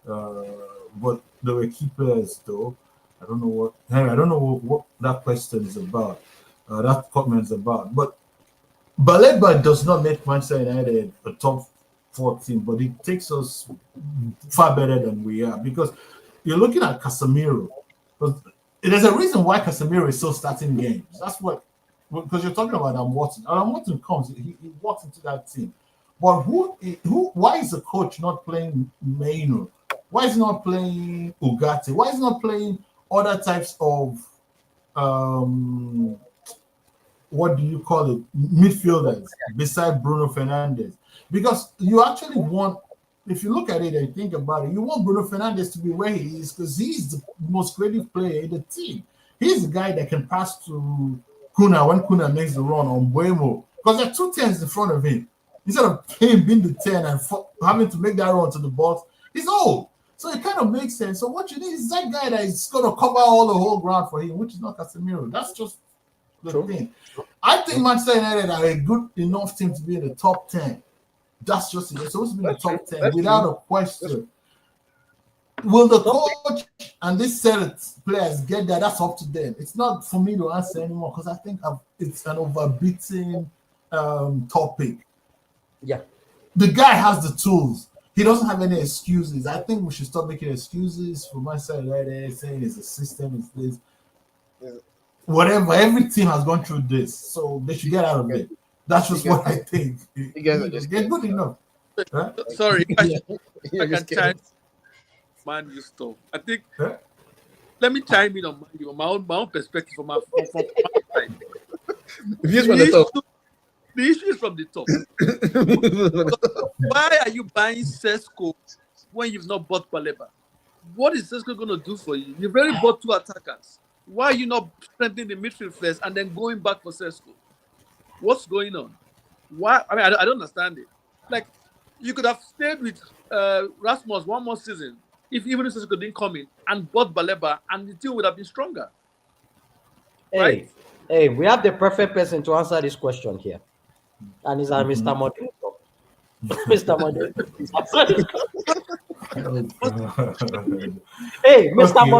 But there were key players, though. I don't know what that question is about. That comment is about. But Baleba does not make Manchester United a top 4 team, but it takes us far better than we are, because you're looking at Casemiro. There's a reason why Casemiro is still starting games. That's what, because you're talking about Adam Watson. Adam Watson comes, he walks into that team. But why is the coach not playing Maino? Why is he not playing Ugarte? Why is he not playing other types of what do you call it, midfielders beside Bruno Fernandes? Because you actually want, if you look at it and think about it, you want Bruno Fernandes to be where he is, because he's the most creative player in the team. He's the guy that can pass to Kuna when Kuna makes the run on Buemo, because there are 2 10s in front of him. Instead of him being the 10 and having to make that run to the box, he's old. So it kind of makes sense. So what you need is that guy that is going to cover all the whole ground for him, which is not Casemiro. That's just the thing. I think Manchester United are a good enough team to be in the top 10. That's just it. They're supposed to be in the top 10 without a question. Will the coach and this set of players get there? That's up to them. It's not for me to answer anymore, because I think it's an overbeating topic. Yeah. The guy has the tools. He doesn't have any excuses. I think we should stop making excuses for Manchester United, saying it's a system, it's this. Whatever, every team has gone through this, so they should get out of it. That's just what I think. You guys are just get good enough. Huh? Sorry, I can kidding. chime Man U stuff. I think let me chime in on my own perspective from my side. Views from the top. The issue is from the top. Why are you buying Sesko when you've not bought Baleba? What is Sesko going to do for you? You've already bought 2 attackers. Why are you not strengthening the midfield first and then going back for Sesko? What's going on? Why? I mean, I don't understand it. Like, you could have stayed with Rasmus one more season if even if Sesko didn't come in and bought Baleba, and the team would have been stronger. Right? Hey, we have the perfect person to answer this question here. And it's Mr. Moderator. Mr. Moderator. Hey, Mr. Okay.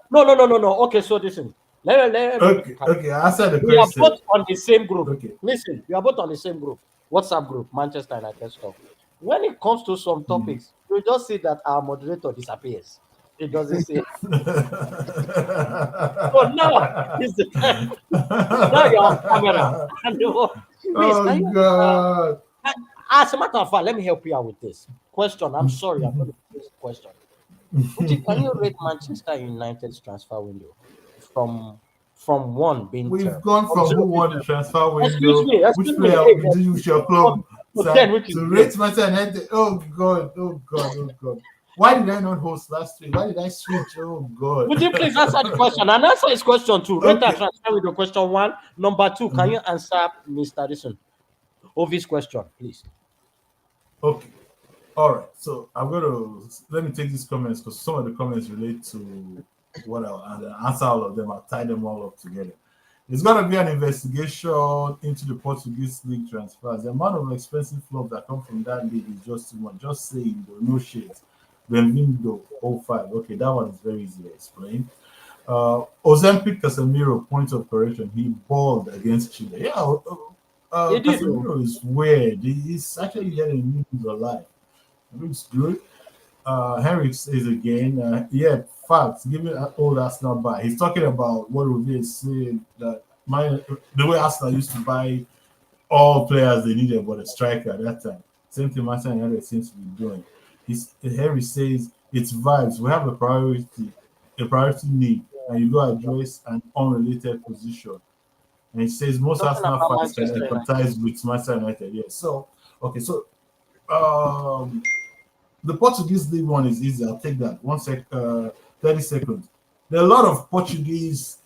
Moderator. No. Okay, so listen. Okay, answer the We are question. both on the same group. Okay. Listen, we are both on the same group. WhatsApp group, Manchester United stuff. When it comes to some topics, you just see that our moderator disappears. It doesn't say. So now is the time. Now you're on camera. Please, Oh can you, God. as a matter of fact, let me help you out with this question. I'm sorry, I'm going to put this question. Uche, can you rate Manchester United's transfer window from 1 being We've terrible? gone from zero who won being the terrible? transfer Excuse window, me, which excuse me. player Hey, did you use your club to sir, 10, which is to great. rate Manchester United? Oh God. Why did I not host last week? Why did I switch? Oh God. Would you please answer the question and answer his question too? Rate that Okay. transfer window question 1. Number 2, can you answer Mr. Dixon Ovi's question, please? Okay. All right. So I'm gonna let me take these comments because some of the comments relate to what I'll answer all of them. I'll tie them all up together. It's gonna be an investigation into the Portuguese league transfers. The amount of expensive flops that come from that league is just too much. Just saying, though, no shit. Benvindo 05. Okay, that one is very easy to explain. Ozempic Casemiro, point of correction, he balled against Chile. Yeah, He did. Casemiro is weird. He's actually getting news alive. It looks good. Henrik says again, yeah, facts. Give me an old Arsenal buy. He's talking about what Rovia said that the way Arsenal used to buy all players they needed but a striker at that time. Same thing Manchester United seems to be doing. Henry says it's vibes. We have a priority need, and you go address an unrelated position. And he says most Talking Arsenal about fans can Manchester United. empathize with Manchester United. Yeah. So okay, so the Portuguese league one is easy. I'll take that. 30 seconds. There are a lot of Portuguese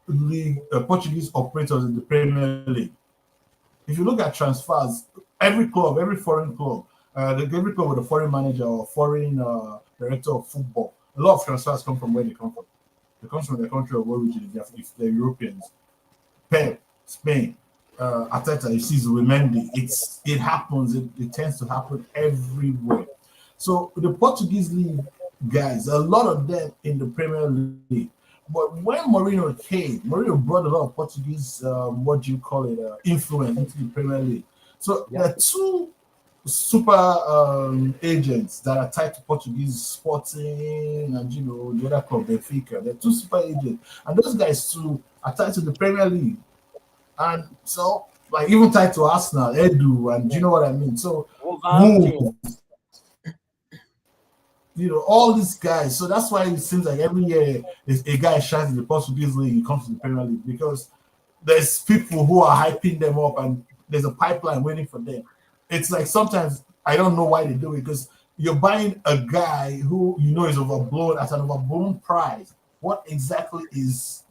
Portuguese operators in the Premier League. If you look at transfers, every club, every foreign club, every club with a foreign manager or foreign director of football, a lot of transfers come from where they come from. They come from the country of origin if they're Europeans. Pep, Spain, Arteta, you see Zubimendi. It happens. It tends to happen everywhere. So the Portuguese league guys, a lot of them in the Premier League. But when Mourinho came, Mourinho brought a lot of Portuguese, influence into the Premier League. So there are 2 super agents that are tied to Portuguese Sporting and the other club Benfica. They're 2 super agents, and those guys too are tied to the Premier League, and so like even tied to Arsenal, Edu, and you know what I mean. So all these guys. So that's why it seems like every year a guy shines in the Portuguese league, he comes to the Premier League because there's people who are hyping them up and there's a pipeline waiting for them. It's like sometimes I don't know why they do it because you're buying a guy who is overblown at an overblown price. What exactly is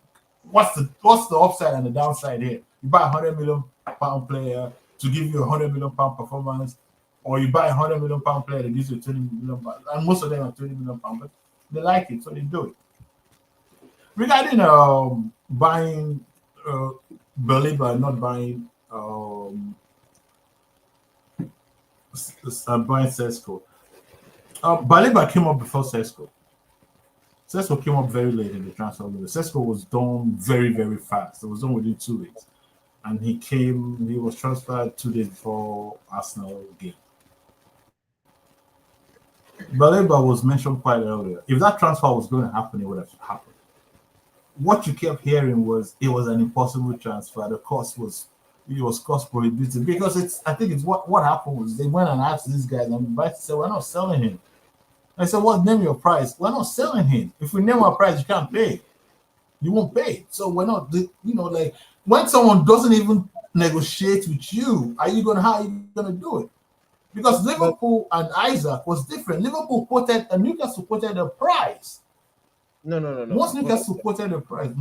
what's the upside and the downside here? You buy £100 million player to give you £100 million performance, or you buy £100 million player that gives you £20 million, and most of them are £20 million, but they like it, so they do it. Regarding buying Belieber, not buying buying Sesko. Baleba came up before Sesko. Sesko came up very late in the transfer window. Sesko was done very, very fast. It was done within 2 weeks. And he was transferred 2 days before Arsenal game. Baleba was mentioned quite earlier. If that transfer was going to happen, it would have happened. What you kept hearing was it was an impossible transfer. The cost was cost prohibitive because I think what happened was they went and asked these guys and the said, we're not selling him. I said, well, name your price. We're not selling him. If we name our price, you can't pay. You won't pay. So we're not, like when someone doesn't even negotiate with you. How are you gonna do it? Because Liverpool and Isaac was different. Liverpool quoted and Newcastle quoted a price. No. Once Newcastle quoted a price.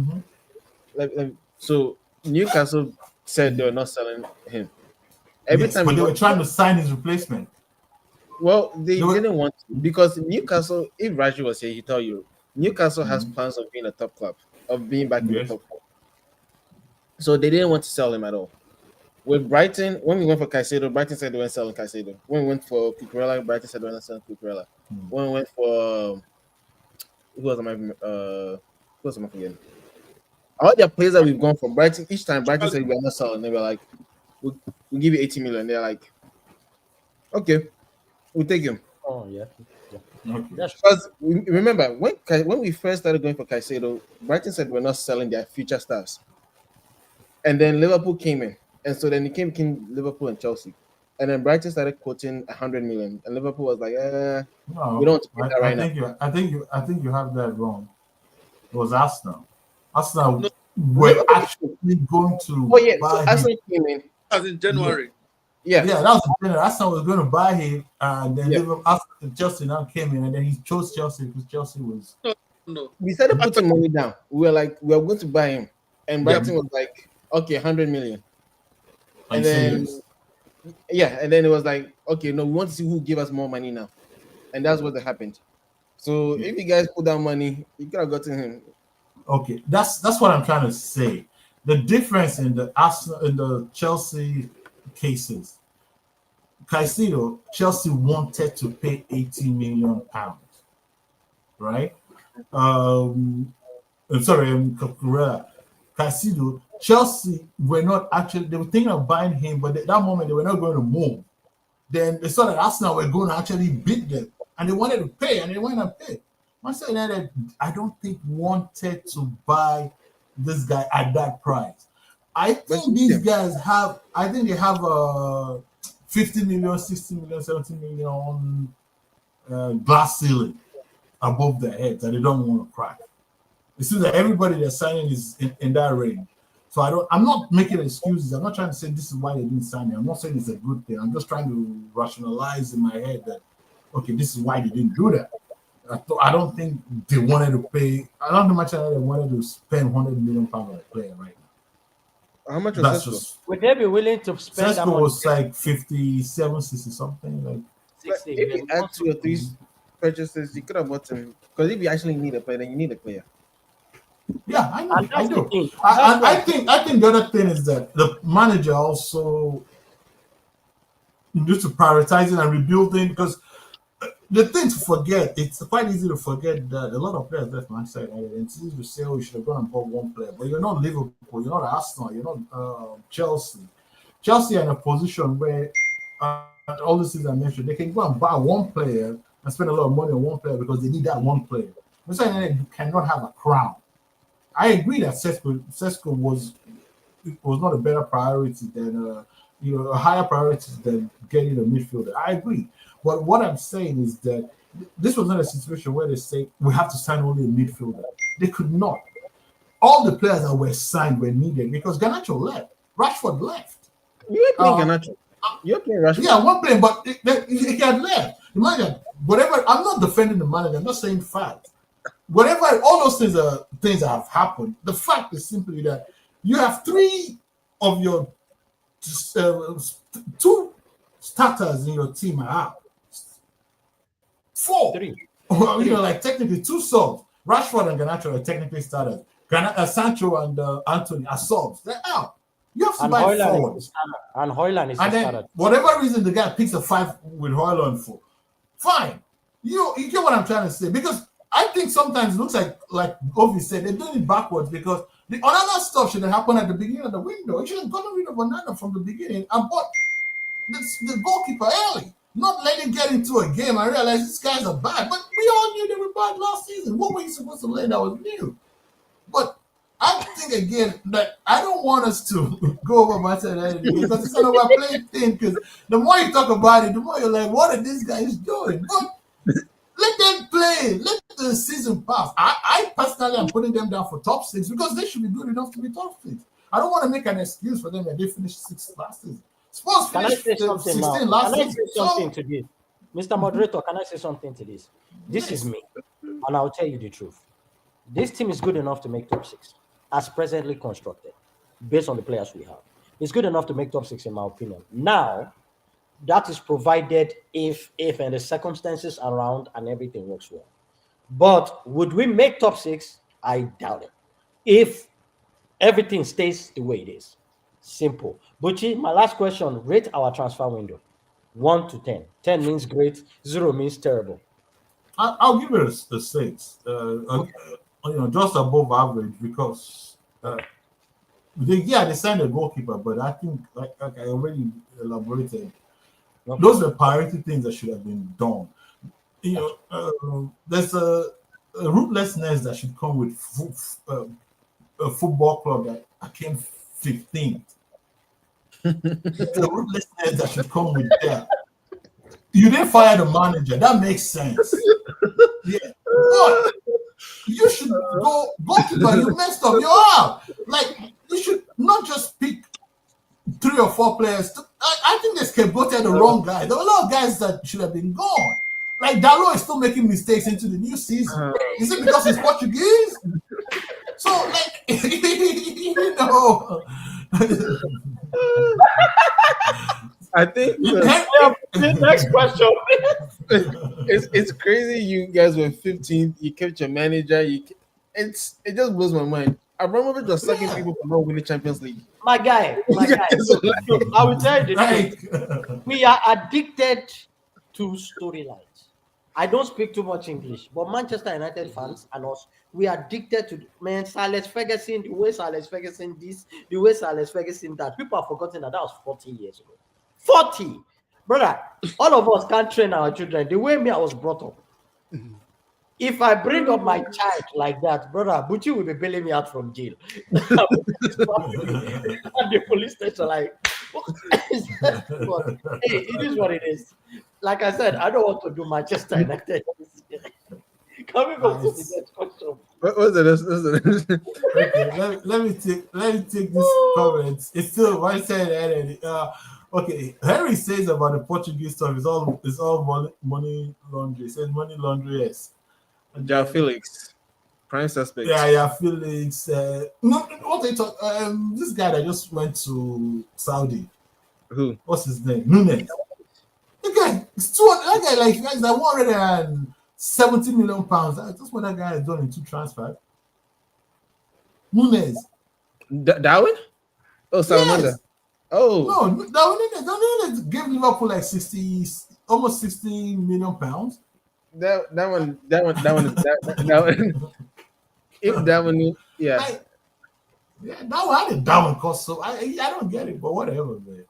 So Newcastle said they were not selling him. Every Yes, time but he they were wants- trying to sign his replacement. Well, they They were- didn't want to because Newcastle, if Raji was here, he tell you Newcastle has Mhm. plans of being a top club, of being back in the Yes. top four. So they didn't want to sell him at all. With Brighton, when we went for Caicedo, Brighton said they weren't selling Caicedo. When we went for Cucurella, Brighton said they weren't selling Cucurella. When we went for who was I forgetting? All the players that we've gone from Brighton, each time Brighton said we're not selling, they were like, we'll give you 80 million. They're like, okay, we'll take him. Oh yeah. Okay. That's Because remember when we first started going for Caicedo, Brighton said we're not selling their future stars, and then Liverpool came in, and so then it came Liverpool and Chelsea, and then Brighton started quoting 100 million, and Liverpool was like, No, we don't want to pay that right now. I think you have that wrong. It was Arsenal. Arsenal No. were actually going to Oh yeah, so buy him. Arsenal came in. As in January. Yeah, Yeah, that was the thing. Arsenal was going to buy him, and then Yeah. Chelsea now came in, and then he chose Chelsea because Chelsea was. No. we started putting money down. We were like, we are going to buy him, and Brighton was like, okay, 100 million. And then, and then it was like, okay, no, we want to see who give us more money now, and that's what happened. So if you guys put down money, you could have gotten him. Okay, that's what I'm trying to say. The difference in the Arsenal in the Chelsea cases, Caicedo, Chelsea wanted to pay 80 million pounds, right? Cucurella, Caicedo, Chelsea were not actually, they were thinking of buying him, but at that moment they were not going to move. Then they saw that Arsenal were going to actually beat them, and they wanted to pay, and they went and paid. Manchester United, I don't think wanted to buy this guy at that price. I think these guys have, I think they have 50 million, 60 million, 70 million glass ceiling above their heads that they don't want to crack. It seems that everybody they're signing is in that range. So I'm not making excuses. I'm not trying to say this is why they didn't sign me. I'm not saying it's a good thing. I'm just trying to rationalize in my head that, okay, this is why they didn't do that. I don't think they wanted to pay. I don't know much they wanted to spend 100 million pounds on a player right now. How much was That's Sesko? just. would they be willing to spend that Sesko money? was like 57, 60 something. Like, But 60 if you million. add 2 or 3 purchases, you could have bought him. Because if you actually need a player, then you need a player. yeah, I know, And I that's do. the thing. I think the other thing is that the manager also needs to prioritizing and rebuilding, because the thing to forget, it's quite easy to forget that a lot of players left Manchester United, and it's easy to say, oh, you should have gone and bought one player, but you're not Liverpool, you're not Arsenal, you're not Chelsea. Chelsea are in a position where all the things I mentioned, they can go and buy one player and spend a lot of money on one player because they need that one player. Manchester United cannot have a crown. I agree that Sesko was not a better priority than a higher priority than getting a midfielder. I agree. But what I'm saying is that this was not a situation where they say we have to sign only a midfielder. They could not. All the players that were signed were needed because Garnacho left. Rashford left. You ain't playing Garnacho. You're playing Rashford. Yeah, one player, but he had left. Imagine, whatever, I'm not defending the manager, I'm not saying fact. Whatever, all those things are things that have happened. The fact is simply that you have 3 of your 2 starters in your team are out. 4. 3. Like technically 2 subs. Rashford and Garnacho are technically starters. Sancho and Anthony are subs. They're out. You have to And buy Hoyland forward. is the starter. And Hoyland is the And then starter. whatever reason the guy picks a 5 with Hoyland for, fine. You get what I'm trying to say, because I think sometimes it looks like Ovi said, they're doing it backwards because the other stuff should have happened at the beginning of the window. You should have gotten rid of Onana from the beginning and bought the goalkeeper early. Not let him get into a game and realize these guys are bad. But we all knew they were bad last season. What were you supposed to learn that was new? But I think again that I don't want us to go over Manchester United because it's an overplayed thing. Because the more you talk about it, the more you're like, what are these guys doing? But let them play. Let the season pass. I personally am putting them down for top 6 because they should be good enough to be top 6. I don't want to make an excuse for them that they finished 6th last season. Spurs Can I finished say something 16 now? last Can I season. say something to this? Mr. Moderator, can I say something to this? This is me, and I'll tell you the truth. This team is good enough to make top 6, as presently constructed, based on the players we have. It's good enough to make top 6, in my opinion. Now, that is provided if and the circumstances around and everything works well. But would we make top 6? I doubt it. If everything stays the way it is. Simple. Buchi, my last question, rate our transfer window. 1 to 10. 10 means great, 0 means terrible. I'll give it a 6. Just above average because they signed a goalkeeper, but I think like I already elaborated, those are priority things that should have been done. There's a ruthlessness that should come with a football club that came 15th. The ruthlessness that should come with that. You didn't fire the manager. That makes sense. Yeah. But you should goalkeeper. You messed up. You're out. Like, you should not just pick 3 or 4 players. I think they scapegoated the wrong guy. There were a lot of guys that should have been gone. Like, Dalot is still making mistakes into the new season. Is it because he's Portuguese? So, like, I think Next question. it's crazy. You guys were 15th. You kept your manager. It just blows my mind. Abramovich was sucking people for not winning Champions League. My guy. Look, I will tell you the truth. We are addicted to storylines. I don't speak too much English, but Manchester United fans and us, we are addicted to Sir Alex Ferguson, the way Sir Alex Ferguson this, the way Sir Alex Ferguson that. People have forgotten that was 40 years ago. 40! Brother, all of us can't train our children the way I was brought up. If I bring up my child like that, brother, Buchi will be bailing me out from jail. And the police station, like, but, hey, it is what it is. Like I said, I don't want to do Manchester United. Coming back to the next question. What's the Okay, let me take this comment. It's still one saying okay, Henry says about the Portuguese stuff is all money laundry. He says money laundry, yes. João Felix, prime suspect. Yeah, Felix. What they talk? This guy that just went to Saudi. Who? What's his name? Nunes. That guy like 170 million pounds. That's what that guy has done in 2 transfers. Nunes. Darwin? Oh, Salamander. Yes. Oh no, Nunes gave Liverpool like almost 60 million pounds. That one. If that one, yeah. How did that one cost so? I don't get it, but whatever, man.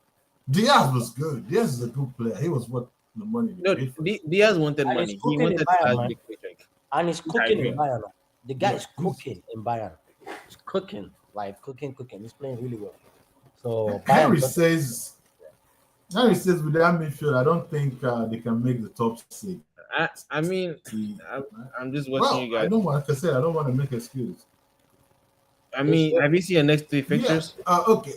Diaz was good. Diaz is a good player. He was worth the money. No, Diaz wanted And money. he's He cooking wanted in to have Bayern, big paycheck. And he's cooking in Bayern. The guy is cooking in Bayern. He's cooking, like cooking. He's playing really well. So Henry says with that midfield, I don't think they can make the top 6. I mean, I'm just watching you guys. I don't want to make excuse. I mean, have you seen your next 3 fixtures? Yeah. Okay.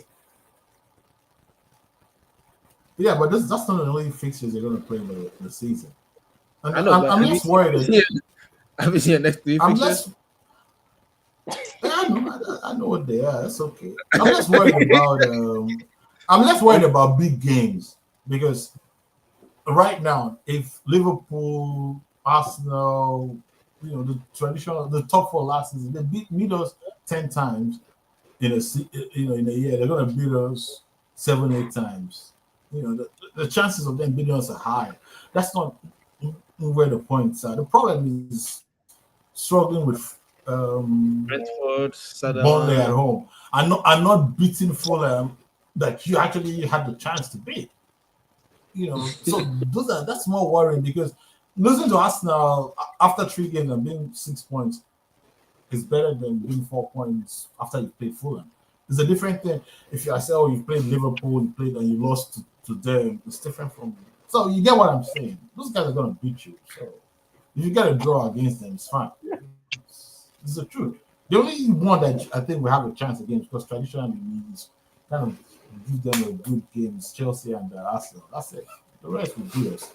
Yeah, but that's not the only fixtures they're going to play in the season. And I know, I'm less worried. Have you seen your next 3 fixtures? I know what they are. That's okay. I'm less worried about big games because right now, if Liverpool, Arsenal, the top 4 last season, they beat us 10 times in a year. They're going to beat us 7-8 times. The chances of them beating us are high. That's not where the points are. The problem is struggling with Brentford, Burnley at home. I'm not beating Fulham that you actually had the chance to beat. So that's more worrying because losing to Arsenal after 3 games and being 6 points is better than being 4 points after you played Fulham. It's a different thing. If you say, you played Liverpool, you played and you lost to them, it's different from. So you get what I'm saying. Those guys are going to beat you. So if you get a draw against them, it's fine. It's the truth. The only one that I think we have a chance against, because traditionally we kind of give them a good game, is Chelsea and Arsenal. That's it. The rest will beat us.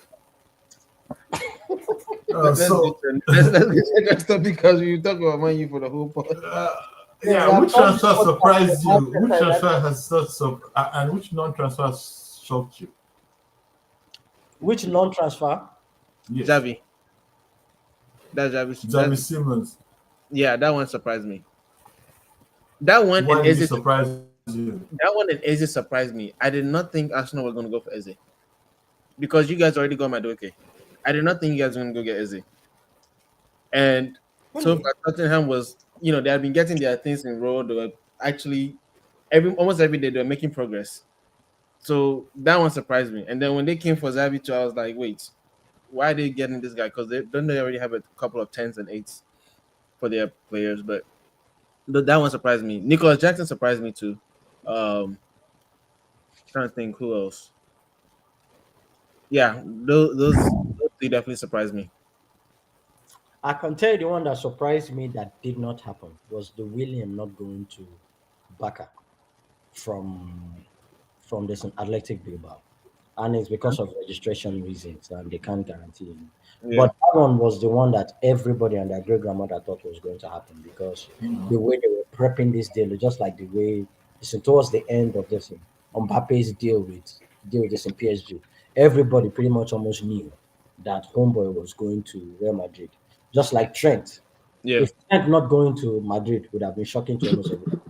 So, let's stop because we talk about Man U for the whole part. yeah, which transfer surprised you? Which transfer has not and which non-transfer shocked you? Which non-transfer? Yes. Javi. That's Javi Simmons. Yeah, that one surprised me. That one Why and did it Eze surprise you? That one and Eze surprised me. I did not think Arsenal were going to go for Eze because you guys already got Madueke. I did not think you guys were going to go get Eze. And so far, Tottenham was, they had been getting their things in row. They were actually almost every day they were making progress. So that one surprised me. And then when they came for Xavi too, I was like, wait, why are they getting this guy? Because they already have a couple of 10s and 8s for their players. But that one surprised me. Nicholas Jackson surprised me too. Trying to think who else. Yeah, those three definitely surprised me. I can tell you the one that surprised me that did not happen was the William not going to Barca from this Athletic Bilbao, and it's because of registration reasons and they can't guarantee him. Yeah. But that one was the one that everybody and their great grandmother thought was going to happen because the way they were prepping this deal, just like the way towards the end of this Mbappe's deal with this in PSG, everybody pretty much almost knew that homeboy was going to Real Madrid. Just like Trent. Yeah. If Trent not going to Madrid would have been shocking to almost everyone.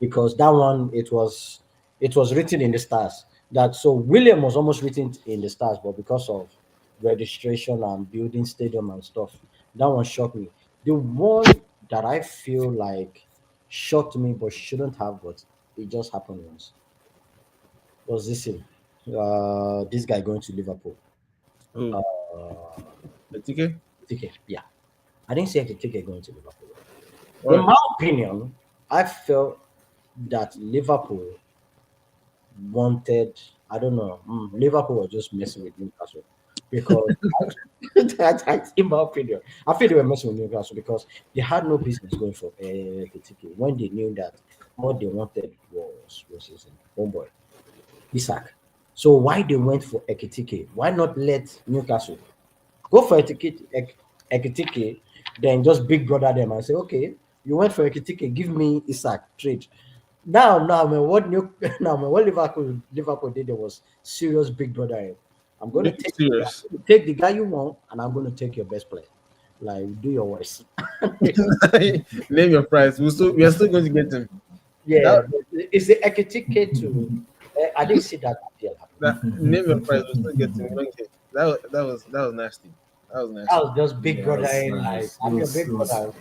Because that one it was written in the stars. That so William was almost written in the stars, but because of registration and building stadium and stuff, that one shocked me. The one that I feel like shocked me but shouldn't have, but it just happened once. Was this guy going to Liverpool? Who? Uh, Etike? yeah. I didn't see Ekitike going to Liverpool. Right. In my opinion, I felt that Liverpool wanted, I don't know, Liverpool was just messing with Newcastle because, in my opinion, I feel they were messing with Newcastle because they had no business going for Ekitike when they knew that what they wanted was his homeboy, Isak. So why they went for Ekitike? Why not let Newcastle go for Ekitike, then just big brother them and say, okay, you went for Ekitike, give me Isak trade. Now, man, what Liverpool did there was serious big brother. I'm going to take the guy you want, and I'm going to take your best player. Like, do your worst. Name your price. We are still going to get him. Yeah, it's the Ekitike to. I didn't see that deal happen. Name your price. We still get him. Okay. That was nasty. That was nasty. That was just big brother. Nice. I'm your big brother.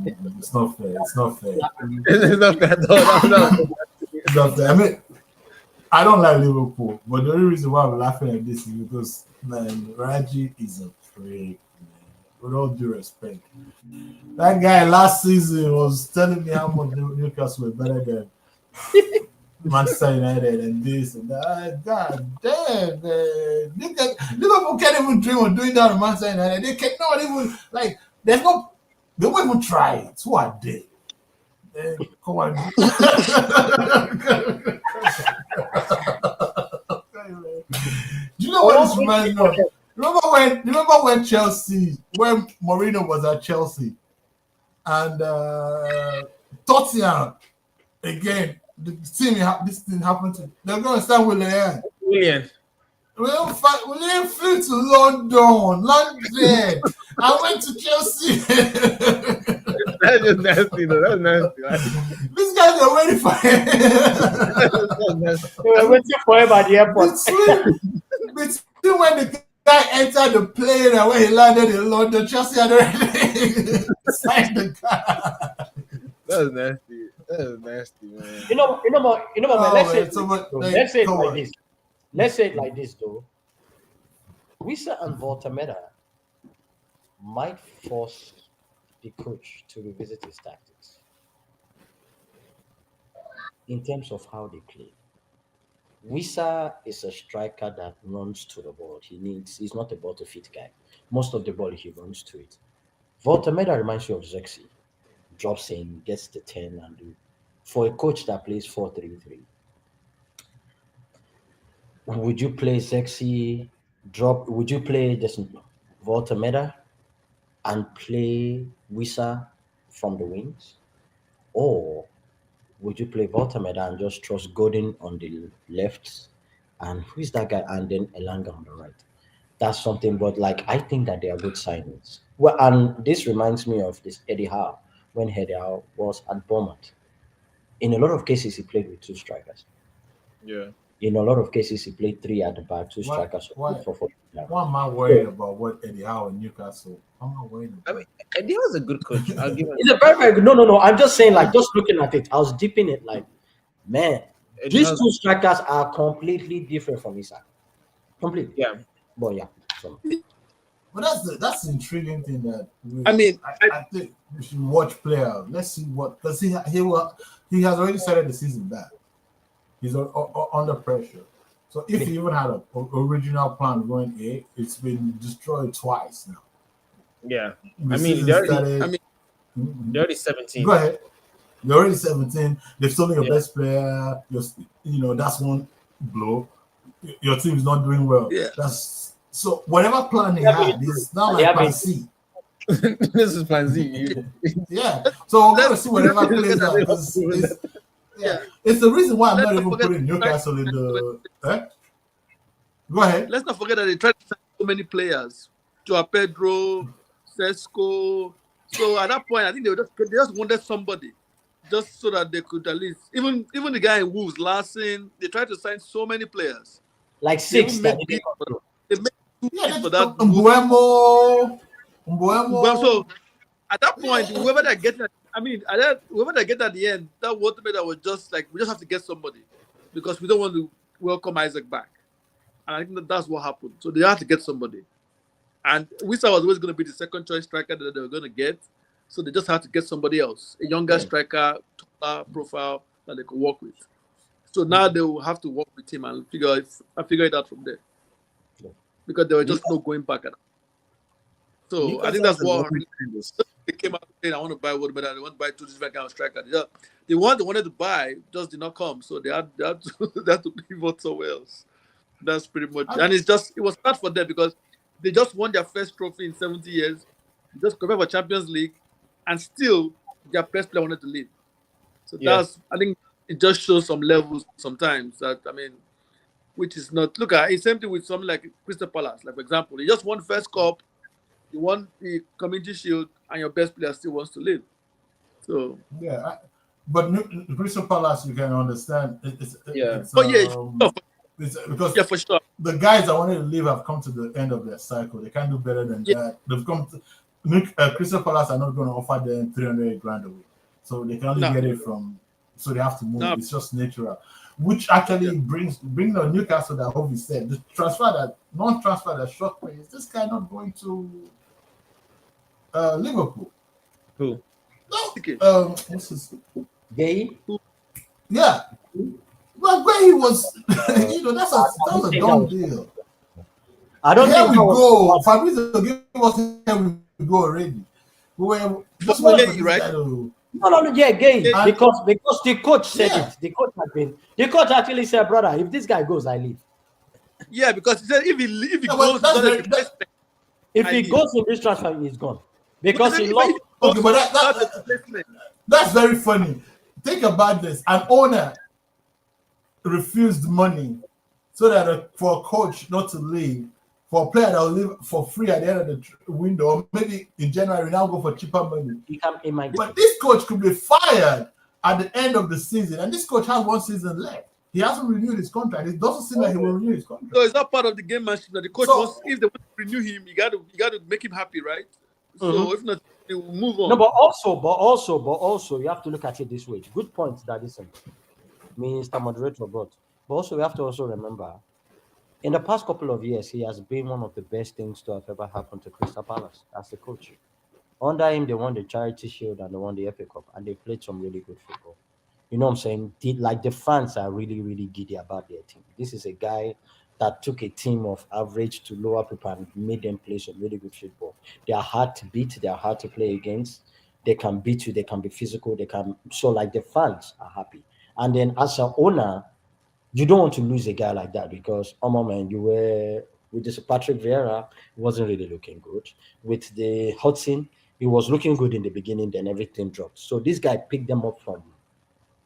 It's not fair. It's not fair. It's not fair at all. No. It's not fair. I mean, I don't like Liverpool, but the only reason why I'm laughing at this is because, man, Raji is a prick, man. With all due respect. That guy last season was telling me how much Newcastle were better than Manchester United and this and that. God damn, man. Liverpool can't even dream of doing that to Manchester United. They cannot even, like, they won't even try it. Who are they? Come on. Do you know what this reminds me of? Remember when Mourinho was at Chelsea and Tottenham again, this thing happened to. They're going to start with Willian. William flew to London. I went to Chelsea. That's just nasty, though. That's nasty. These guys are waiting for him. They were waiting for him at the airport. Between when the guy entered the plane and when he landed in London, Chelsea had already signed the guy. That was nasty. That was nasty, man. You know, man, let's say it like this, though. Wissa and Voltameda might force the coach to revisit his tactics in terms of how they play. Wissa is a striker that runs to the ball. He's not a ball to feet guy. Most of the ball he runs to it. Voltameda reminds you of Zexi. drops in, gets the 10, and do. For a coach that plays 4-3-3, would you play sexy drop? Would you play this Volta Meta and play Wisa from the wings? Or would you play Volta Meta and just trust Godin on the left? And who is that guy? And then Elanga on the right. That's something, but like I think that they are good signings. Well, and this reminds me of this Eddie Howe when Eddie Howe was at Bournemouth. In a lot of cases, he played with two strikers. Yeah. In a lot of cases, he played three at the back, two Why, strikers. why, Four. Yeah. why am I worried about what Eddie Howe in Newcastle? I'm not worried I about mean, Eddie was a good coach. I'll give him. He's a very, very good. No, no, no. I'm just saying, like, just looking at it, I was deep in it, like, man, Eddie these Howe's, two strikers are completely different from each other. Completely. yeah. But yeah. So, But that's the intriguing thing that I mean, I think we should watch play out. Let's see what because he has already started the season back. He's under pressure. So if he even had an original plan going A, it's been destroyed twice now. Yeah. The I mean, season they already, started- I mean, they're already 17. Go ahead. You're already 17. They've stolen your Yeah. best player. That's one blow. Your team is not doing well. Yeah. That's so whatever plan he had is not like Yeah, plan but- C. This is plan Z. Yeah. So we're gonna Let's- see whatever let's plays forget out. that- 'Cause Yeah. it's the reason why I'm Let's not not even forget putting the Newcastle in the. Go ahead. let's not forget that they tried to sign so many players. Joao Pedro, Sesco. So at that point, I think they just wanted somebody, just so that they could at least even the guy in Wolves, Larson. They tried to sign so many players. like They six even that made didn't bid come through. They made two Yeah, bids for that's that. Wolves. Mbuemo. Well, so at that point, Yeah. whoever they get, whoever they get at the end, that watermelon was just like we just have to get somebody because we don't want to welcome Isaac back, and I think that's what happened. So they had to get somebody, and Wisa was always going to be the second choice striker that they were going to get, so they just had to get somebody else, a younger striker, taller profile that they could work with. So now they will have to work with him and figure it out from there, because there was just no going back at. So I think that's what really they came out saying, I want to buy Woodman and they want to buy two different kind of striker. They wanted to buy just did not come. So they had they had to pivot somewhere else. That's pretty much and it was hard for them because they just won their first trophy in 70 years. They just compared for Champions League and still their best player wanted to leave. So that's I think it just shows some levels sometimes that which is not look at it's same thing with something like Crystal Palace. Like for example, they just won first cup. You won the Community Shield, and your best player still wants to leave. So But Crystal Palace, you can understand. It's because for sure. The guys that wanted to leave have come to the end of their cycle. They can't do better than that. They've come to Crystal Palace are not going to offer them 300 grand a week, so they can only get it from. So they have to move. It's just natural, which actually bring the Newcastle that Ovi said the non-transfer that short play is this guy not going to Liverpool? Who? No, what's his? Gay? Yeah. Well, where he was, that was a dumb deal. I don't Here think we that was- go. Fabrizio gave us here we go already. We were just waiting for this right? guy to. No, gay. And- Because the coach said Yeah. it. The coach actually said, brother, if this guy goes, I leave. Yeah, because he said if he Yeah, goes, but that's it's not a very- replacement. If I he leave. goes in this transfer, he's gone. Because he lost. Okay, but It's not a replacement. that's very funny. Think about this: an owner refused money so that for a coach not to leave, for a player that will leave for free at the end of the window, or maybe in January now go for cheaper money. He might But this coach could be fired at the end of the season, and this coach has one season left. He hasn't renewed his contract. It doesn't seem like he will renew his contract. So it's not part of the game match that the coach So- wants. If they want to renew him, you got to make him happy, right? So if not, he will move on. No, but also, you have to look at it this way. Good point that is Mr. Moderator brought. But also, we have to also remember, in the past couple of years, he has been one of the best things to have ever happened to Crystal Palace as a coach. Under him, they won the Charity Shield and they won the FA Cup, and they played some really good football. You know what I'm saying? The fans are really, really giddy about their team. This is a guy that took a team of average to lower people and made them play some really good football. They are hard to beat. They are hard to play against. they can beat you, they can be physical, they can, so like the fans are happy. And then as an owner, you don't want to lose a guy like that because, oh my man, you were with this Patrick Vieira, he wasn't really looking good. With the Hudson, he was looking good in the beginning, then everything dropped. So this guy picked them up from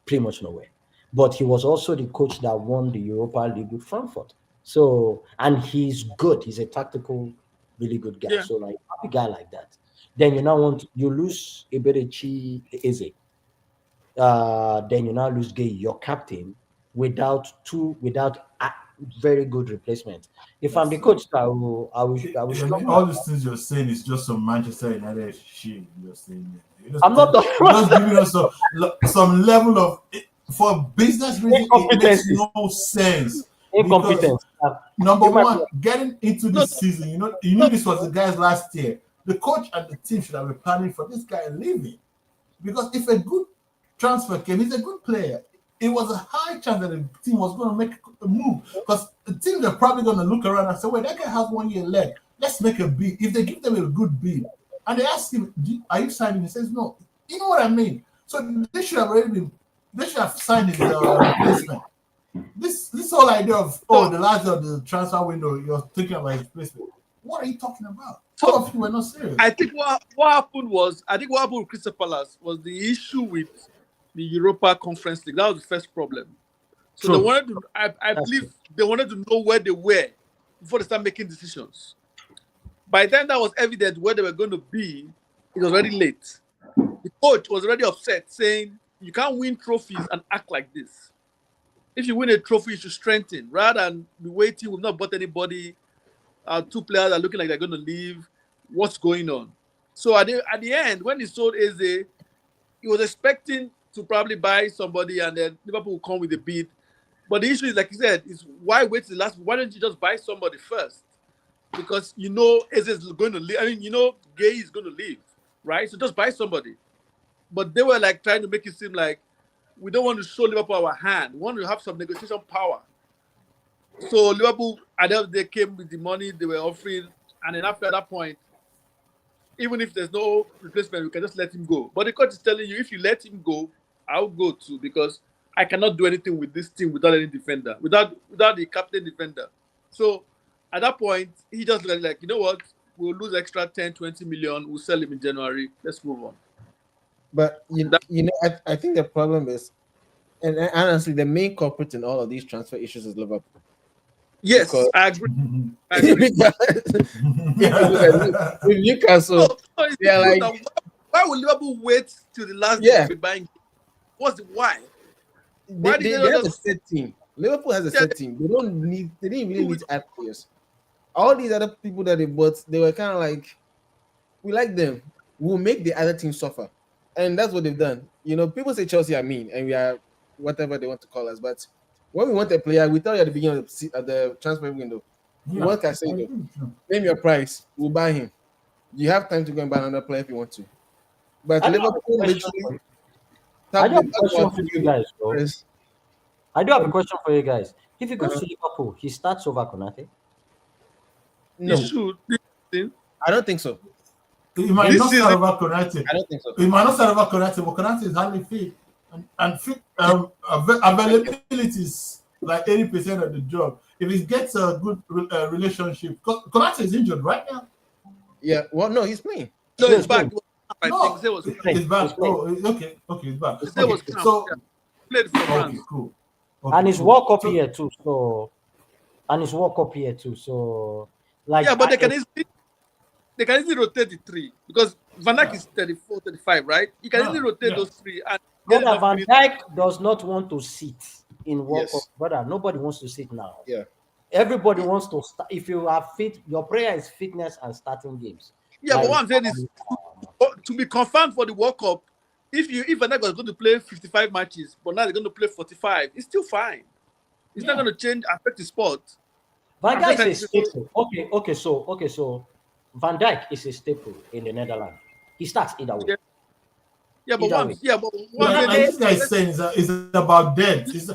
pretty much nowhere. But he was also the coach that won the Europa League with Frankfurt. So, and he's good. He's a tactical, really good guy. Yeah. So, like, a guy like that. Then you now you lose Eberechi Eze. Then you now lose Gay, your captain, without a very good replacement. If I'm the coach, I will I mean, all these things you're saying is just some Manchester United shit you're saying. I'm not talking You're about just giving us some level of, for business reasons, it makes no sense. incompetence. Number You might one, getting into No, this season, you knew this was the guys last year. The coach and the team should have been planning for this guy leaving. Because if a good transfer came, he's a good player. It was a high chance that the team was going to make a move. Because the team, they're probably going to look around and say, well, that guy has 1 year left. Let's make a bid. If they give them a good bid, and they ask him, are you signing? He says, no. You know what I mean? So they should have signed his replacement. This whole idea of, the last of the transfer window, you're thinking about his replacement. What are you talking about? Some of you were not serious. I think what happened with Crystal Palace was the issue with the Europa Conference League. That was the first problem. So True. they wanted to, I believe they wanted to know where they were before they start making decisions. By the time that was evident where they were going to be, it was already late. The coach was already upset, saying, you can't win trophies and act like this. If you win a trophy, you should strengthen. Rather than be waiting, we've not bought anybody. Our two players are looking like they're going to leave. What's going on? So at the end, when he sold Eze, he was expecting to probably buy somebody and then Liverpool will come with a bid. But the issue is, like you said, is why wait till the last? Why don't you just buy somebody first? Because you know Eze is going to leave. I mean, you know Gay is going to leave, right? So just buy somebody. But they were like trying to make it seem like we don't want to show Liverpool our hand. We want to have some negotiation power. So Liverpool, at the end of the day, came with the money they were offering, and then after that point, even if there's no replacement, we can just let him go. But the coach is telling you, if you let him go, I'll go too, because I cannot do anything with this team without any defender, without the captain defender. So at that point, he just like, you know what? We'll lose extra 10, 20 million. We'll sell him in January. Let's move on. But I think the problem is, and honestly, the main culprit in all of these transfer issues is Liverpool. Yes, Because- I agree. I agree. With Newcastle, So it's they're true like- that why would Liverpool wait till the last Yeah. day to be buying? What's the why? they, Why they, did they they have a just- set team. Liverpool has a Yeah. set team. They didn't really need to add players. All these other people that they bought, they were kind of like, we like them. We'll make the other team suffer. And that's what they've done. You know, people say Chelsea are mean and we are whatever they want to call us. But when we want a player, we tell you at the beginning of the transfer window, Yeah, what can I say? I Though? agree with you. Name your price, we'll buy him. You have time to go and buy another player if you want to. But I do have a Liverpool question literally I do have a that's question what for you guys, bro. is- I do have a question for you guys. If he goes Uh-huh. to Liverpool, he starts over Konate. No, He should. I don't think so. He might This not season- start over Konate. I don't think so. He might not start about Konate, but Konate is hardly fit. And fit, availability is like 80% of the job. If he gets a good relationship, Konate is injured right now. Yeah, well, no, he's playing. No, Yes, he's back. I No, think Zay was he's back. He's playing. Oh, okay, he's back. Zay was Okay, so played for okay, France. cool. Okay, And his cool. World Cup So- here too. So like Yeah, but they can easily rotate the three because Van Dijk is 34, 35, right? You can easily rotate Yeah. those three and get Brother enough Van minutes. Dijk does not want to sit in World Yes. Cup. Brother, nobody wants to sit now. Yeah. Everybody wants to start. If you are fit, your prayer is fitness and starting games. Yeah, Like- but what I'm saying is to be confirmed for the World Cup, if Van Dijk was going to play 55 matches, but now they're going to play 45, it's still fine. It's not Yeah. going to affect the sport. Van I'm Dijk just is a saying- staple. So Van Dijk is a staple in the Netherlands. He starts either way. Yeah. Yeah, but Either one, way. yeah, but No, one. and this guy is saying is about depth. Yes,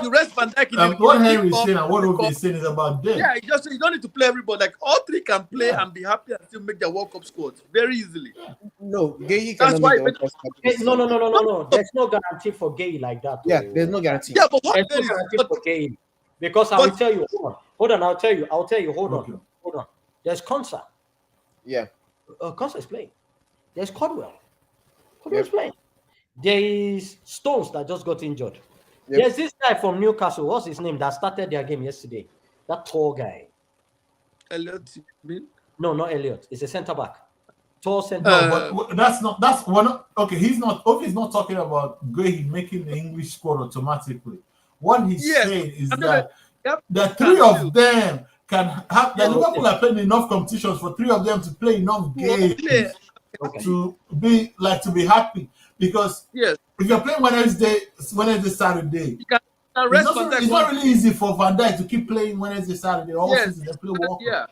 you rest Van Dijk in what the Henry is kickoff, saying and what the Ovi kickoff. is saying is about depth. Yeah, you don't need to play everybody. Like all three can play Yeah. and be happy and still make their World Cup squads very easily. No, Gay That's cannot why make the it makes- World Cup Hey, squad. no. There's no guarantee for Gay like that. Yeah, oh. there's no guarantee. Yeah, but what There's there no is, guarantee but, for Gay. Because I will but tell you, hold on, I'll tell you, hold Okay. on. There's Konsa. Yeah. Konsa is playing. There's Codwell. Codwell's playing. There is Stones that just got injured. Yep. There's this guy from Newcastle. What's his name? That started their game yesterday. That tall guy. Elliot, you mean? No, not Elliot. It's a centre back. Tall centre. No, but that's one. Okay, he's not. Ovi's not talking about Gray making the English squad automatically. What he's Yes, saying is I'm that Yep. the three of them can have. Yeah, The Liverpool okay. are playing enough competitions for three of them to play enough games play. Okay. to be happy. Because Yes, if you're playing Wednesday, Saturday, you can rest Van it's Dijk. not really easy for Van Dijk to keep playing Wednesday, Saturday all Yes. season. They play World Cup. Yeah,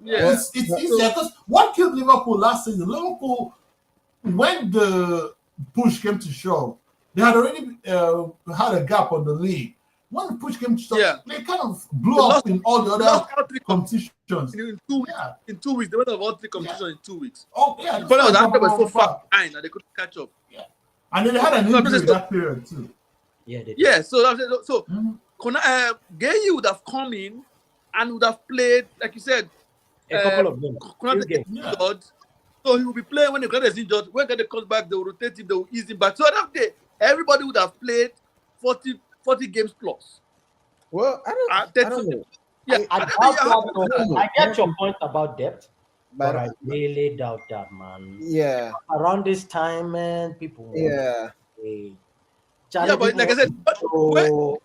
yeah. It's easier because what killed Liverpool last season? Liverpool, when the push came to shove, they had already had a gap on the league. When the push came to shove, Yeah. they kind of blew They up lost- in all the other Lost all three competitions. in 2 weeks. Yeah. In 2 weeks, they went over all three competitions in 2 weeks. Oh yeah, But was after was so number far one. behind that they couldn't catch up. And then they had an No, injury this is- that period too. Yeah, they did. Yeah, so Mhm. Gay would have come in and would have played, like you said, A couple of them. Konate Few is games. injured. So he will be playing when the Konate is injured. When Konate comes back, they will rotate him, they will ease him back. So that day, everybody would have played 40 games plus. Well, I 30 don't know. Yeah, I I doubt don't know. that, though. I get your point about depth, but But I really doubt that, man. yeah, Around this time, man, people want yeah. to play. Yeah, but like I said, So-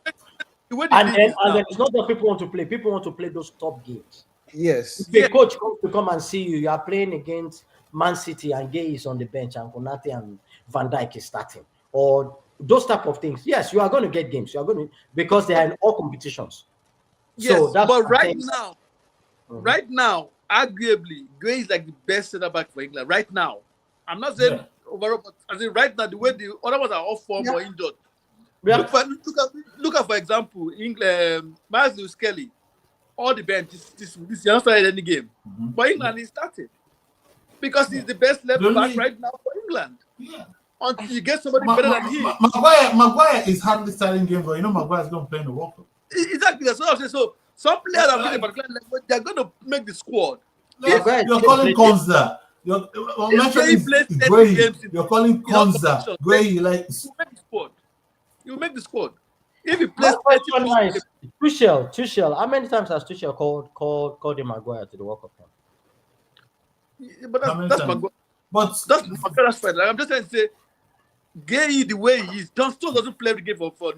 the way the and league then, is now, it's not that people want to play. People want to play those top games. Yes. If Yeah. a coach comes to come and see you, you are playing against Man City and Gay is on the bench and Konate and Van Dijk is starting, or those type of things. Yes, you are going to get games. You are going to, because they are in all competitions. yes, So that's but the right thing. now, Mhm. right now, arguably, Gray is like the best center back for England right now. I'm not saying Yeah. overall, but I think right now, the way the other ones are off form or injured. Yeah. Look at for example, England, Miles Lewis Kelly, all the bench. This he hasn't started any game, Mhm. but England he started because he's the best left Really? back right now for England. Yeah. Until you get somebody better than him. Maguire is hardly starting games, but you know Maguire is going to play in the World Cup. Exactly. That's what I'm saying. So some players are playing particular level, they're going to make the squad. Maguire You're is calling playing- Konza. You're If mentioning Gray plays 30 Gray. games in- You're calling in all Konza. competitions, Gray, like He'll make the squad. He'll make the squad. If he My plays 30 question now plus is Tuchel. How many times has Tuchel called him Maguire to the World Cup? games, but How many that's times? Maguire. But That's Maguire's fight. Like, I'm just trying to say, Gay the way he is, John Stones doesn't play every game for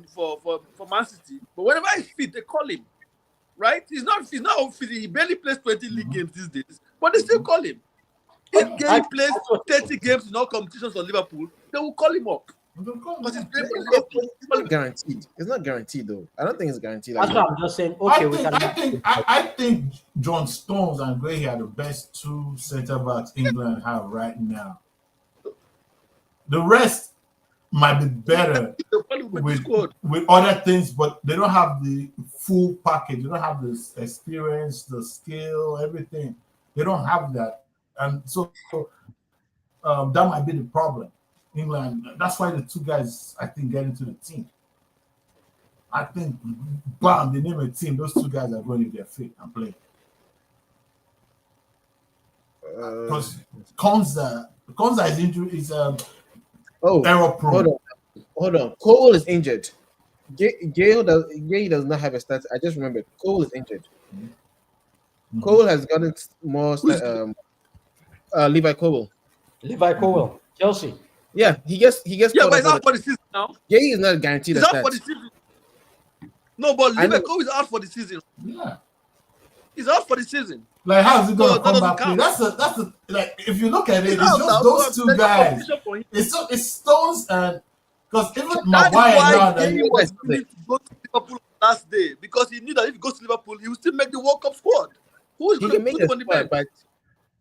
Man City. But whenever he's fit, they call him. Right? He's not fit. He barely plays 20 league games these days, but they still call him. If Gay plays 30 games in all competitions for Liverpool, they will call him up because he's playing for Liverpool. It's not guaranteed. It's not guaranteed though. I don't think it's guaranteed. That's what I'm just saying. Okay, I think John Stones and Gray are the best two centre backs England have right now. The rest might be better They'll call him with the squad. with other things, but they don't have the full package. They don't have the experience, the skill, everything. They don't have that, and so that might be the problem. England. That's why the two guys I think get into the team. I think, bam, they name a team. Those two guys are going to get fit and play. Because Konza is injury is Oh, error prone. hold on. Cole is injured. Gay does not have a stat. I just remembered. Cole is injured. Mhm. Cole has gotten more. Levi Cole. Levi Cowell, Chelsea. Yeah, he gets. Yeah, called but it's up out for the season now. Gay is not guaranteed a He's out stat. for the season. No, but I know. Liverpool is out for the season. Yeah. He's out for the season. Like, how is it going No, to that come doesn't back? count. That's a like if you look at it, He's it's out just now, those so two there's no guys. competition for him. It's Stones and because even That is Maguire why now Gay that was willing to go to Liverpool last day because he knew that if he goes to Liverpool, he will still make the World Cup squad. Who is He going to can make put the him on the squad, bench?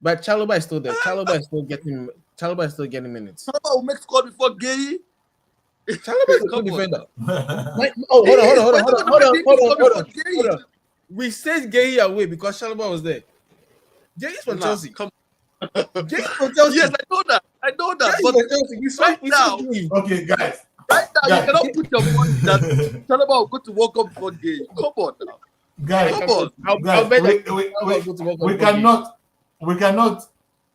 but Chalobah is still there. Chalobah is still getting Chalobah is still getting minutes. Chalobah will make score before Gay. Chalobah is a Come good on. defender. okay, Hold on. We said Gay away because Chalobah was there. Gay is from Chelsea. Come Gay is from Chelsea. Yes, I know that. Gay But is from Chelsea. We saw Gay. guys. right now, Guys. you cannot put your money that Chalobah will go to World Cup before Gay. Come on now. Guys, Come on. I'll bet we cannot.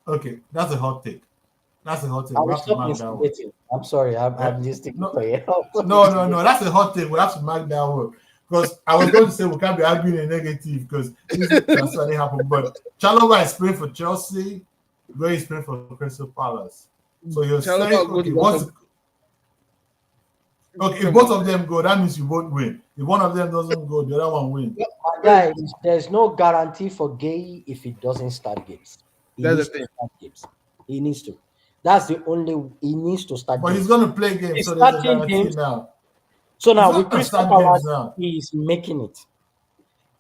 Okay, that's a hot take. That's a hot take. I We will have to stop mark that one. instigating. I'm sorry. I'm just sticking for you. No. That's a hot take. We have to mark that one. Because I was going to say we can't be arguing in negative because this transfer didn't happen. But Chalobah is playing for Chelsea, where he's playing for Crystal Palace. So you're Chalobah saying, will go okay, to World if both of them go, that means you both win. If one of them doesn't go, the other one wins. Guys, there's no guarantee for Gay if he doesn't start games. He That's needs the thing. to start games. He needs to. That's the only. He needs to start. But games. he's going to play games, He's so there's a starting guarantee games. now. So now He's with not gonna Crystal start games Palace, now. he's making it.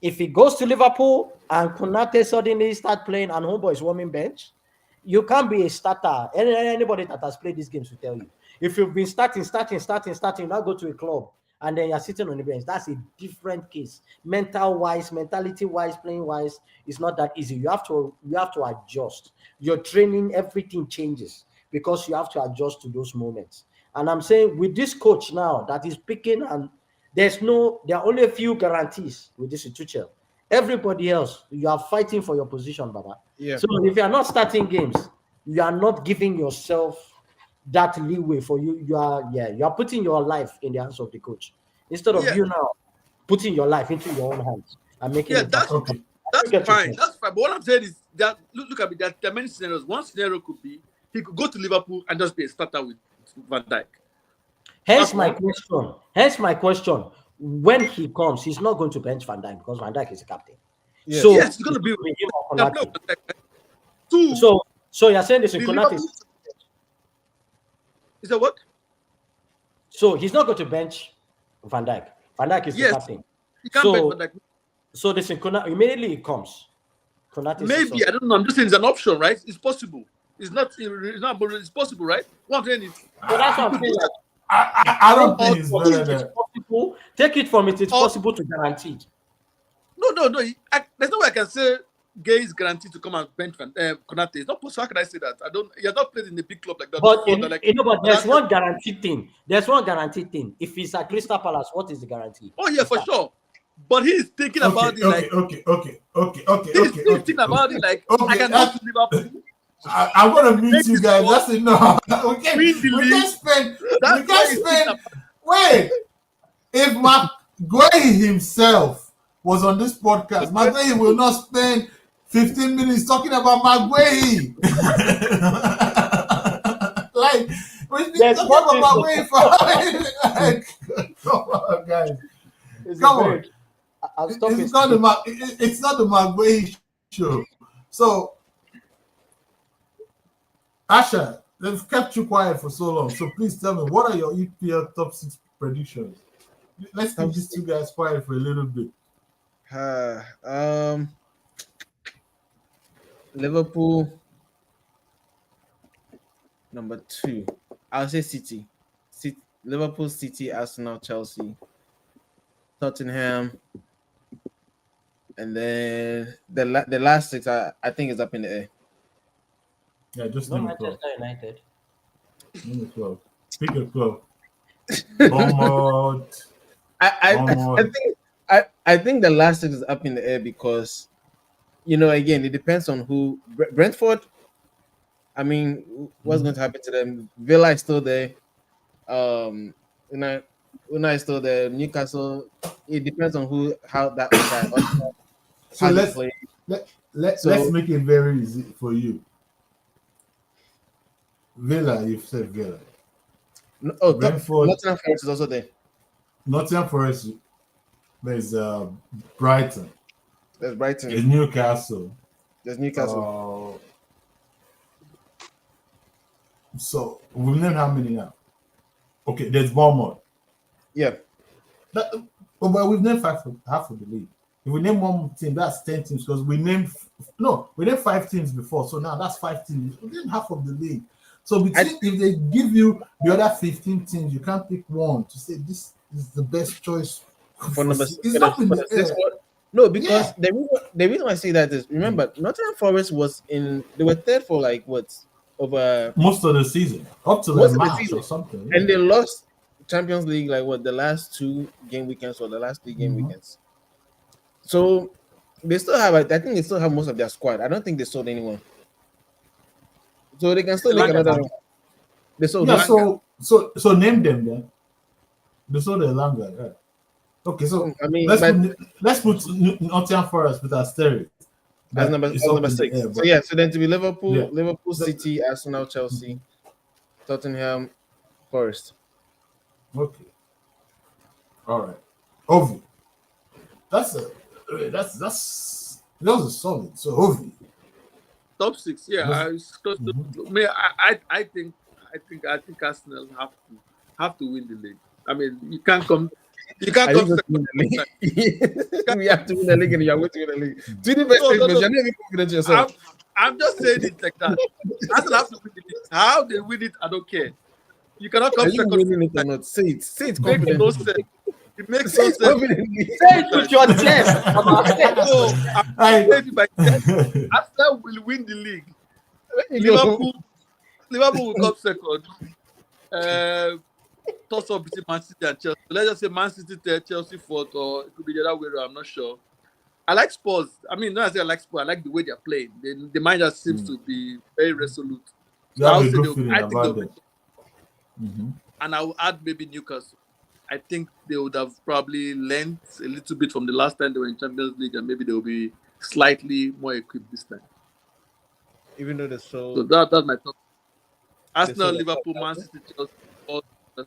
If he goes to Liverpool and Konate suddenly start playing and Homeboy is warming bench, you can't be a starter. Anybody that has played these games will tell you. If you've been starting, now go to a club and then you're sitting on the bench, that's a different case. Mentality-wise, playing-wise, it's not that easy. You have to adjust. Your training, everything changes because you have to adjust to those moments. And I'm saying with this coach now that is picking, and there are only a few guarantees with this Tuchel. Everybody else, you are fighting for your position, Baba. Yeah. So if you are not starting games, you are not giving yourself that leeway for you. You are putting your life in the hands of the coach instead of you now putting your life into your own hands and making it. That's Okay. That's fine. That's fine. But what I'm saying is that look at me. There are many scenarios. One scenario could be he could go to Liverpool and just be a starter with Van Dijk. Hence my question. When he comes, he's not going to bench Van Dijk because Van Dijk is a captain. Yes. So Yes, it's going to be with him or Yeah, Konate. no, Two. So you're saying this in the Konate. Liverpool- Is that what? So he's not going to bench Van Dijk. Van Dijk is the Yes. captain. He can't So- bench Van Dijk. So this in Konate immediately he comes. Konate Maybe I don't know. I'm just saying it's an option, right? It's possible. It's not, but it's possible, right? What I'm saying is, So that's what I'm saying. Like, I don't think it's better than possible. Take it from it. It's possible to guarantee it. no. There's no way I can say Gay is guaranteed to come and bench Konate. It's not possible. How can I say that? He has not played in a big club like that. But before, that, but there's one guaranteed thing. If he's at Crystal Palace, what is the guarantee? Oh yeah, for sure. But he's thinking about it like okay. he's thinking about it like I can go to Liverpool. I'm gonna meet you guys. That's enough. We can't spend. That's why he's thinking about it. Wait, if McGuay himself was on this podcast, McGuay will not spend 15 minutes talking about McGuay. Like we've been talking about McGuay for like, come on, guys. Come on. It's not the McGuay show. So, Asha, they've kept you quiet for so long. So please tell me, what are your EPL top 6 predictions? Let's keep these two guys quiet for a little bit. Liverpool number 2. I'll say City. Liverpool, City, Arsenal, Chelsea, Tottenham, and then the last 6 I think is up in the air. Yeah, just No name a club. Manchester United. Name a club. Pick a club. Bournemouth. I think the last 6 is up in the air because, again, it depends on who. Brentford, I mean, what's going to happen to them? Villa is still there. Una is still there. Newcastle, it depends on how that So let's make it very easy for you. Villa, you've said Villa. Brentford. Nottingham Forest is also there. Nottingham Forest. There's Brighton. There's Brighton. There's Newcastle. There's Newcastle. So we've named how many now? Okay, there's Bournemouth. Yeah. But we've named half of the league. If we name one team, that's 10 teams because we named 5 teams before. So now that's 5 teams. We named half of the league. So between, if they give you the other 15 teams, you can't pick one to say this is the best choice for number It's up in for the the sixth air. one. No, because Yeah. the reason I say that is, remember, Nottingham Forest was in, they were third for like what, over Most of the season, up to like most of the March season, or something. and Yeah. they lost Champions League like what, the last 2 game weekends or the last 3 game Mhm. weekends. So they still have, I think they still have most of their squad. I don't think they sold anyone, so they can still make Elanga. another. They sold Yeah. who? So name them then. They saw the Langa. Yeah. Okay. So I mean, let's but put Nottingham Forest with asterisk. as That number is up number in the six. air. So But yeah, so then to be yeah. Liverpool, The- City, Arsenal, Chelsea, Tottenham, Forest. Okay. All right. Ovi. Those are solid. So Ovi. Top 6, yeah. Mhm. I think Arsenal have to win the league. I mean, you can't come I think second. we win the league. We have to win the league, and you are going to win the league. Do the best, No, no, but no. you're not even confident in yourself. I'm just saying it like that. Arsenal have to win the league. How they win it, I don't care. You cannot Are come you second. winning it or not? Say it. Say it It makes no confidently. sense. It makes Say no it sense. confidently. Say it with your chest. No, I'm I- saying it by Arsenal will win the league. There you go. Liverpool will come second. Toss up between Man City and Chelsea. Let's just say Man City third, Chelsea fourth, or it could be the other way around. I'm not sure. I like Spurs. I mean, not as I like Spurs. I like the way they're playing. The manager seems to be very resolute. You So have I'll a say good feeling I think about they'll, them. Mhm. and I will add maybe Newcastle. I think they would have probably learned a little bit from the last time they were in Champions League, and maybe they'll be slightly more equipped this time. Even though they're So so. that's my top. Arsenal, so- Liverpool, Man City, Chelsea. All You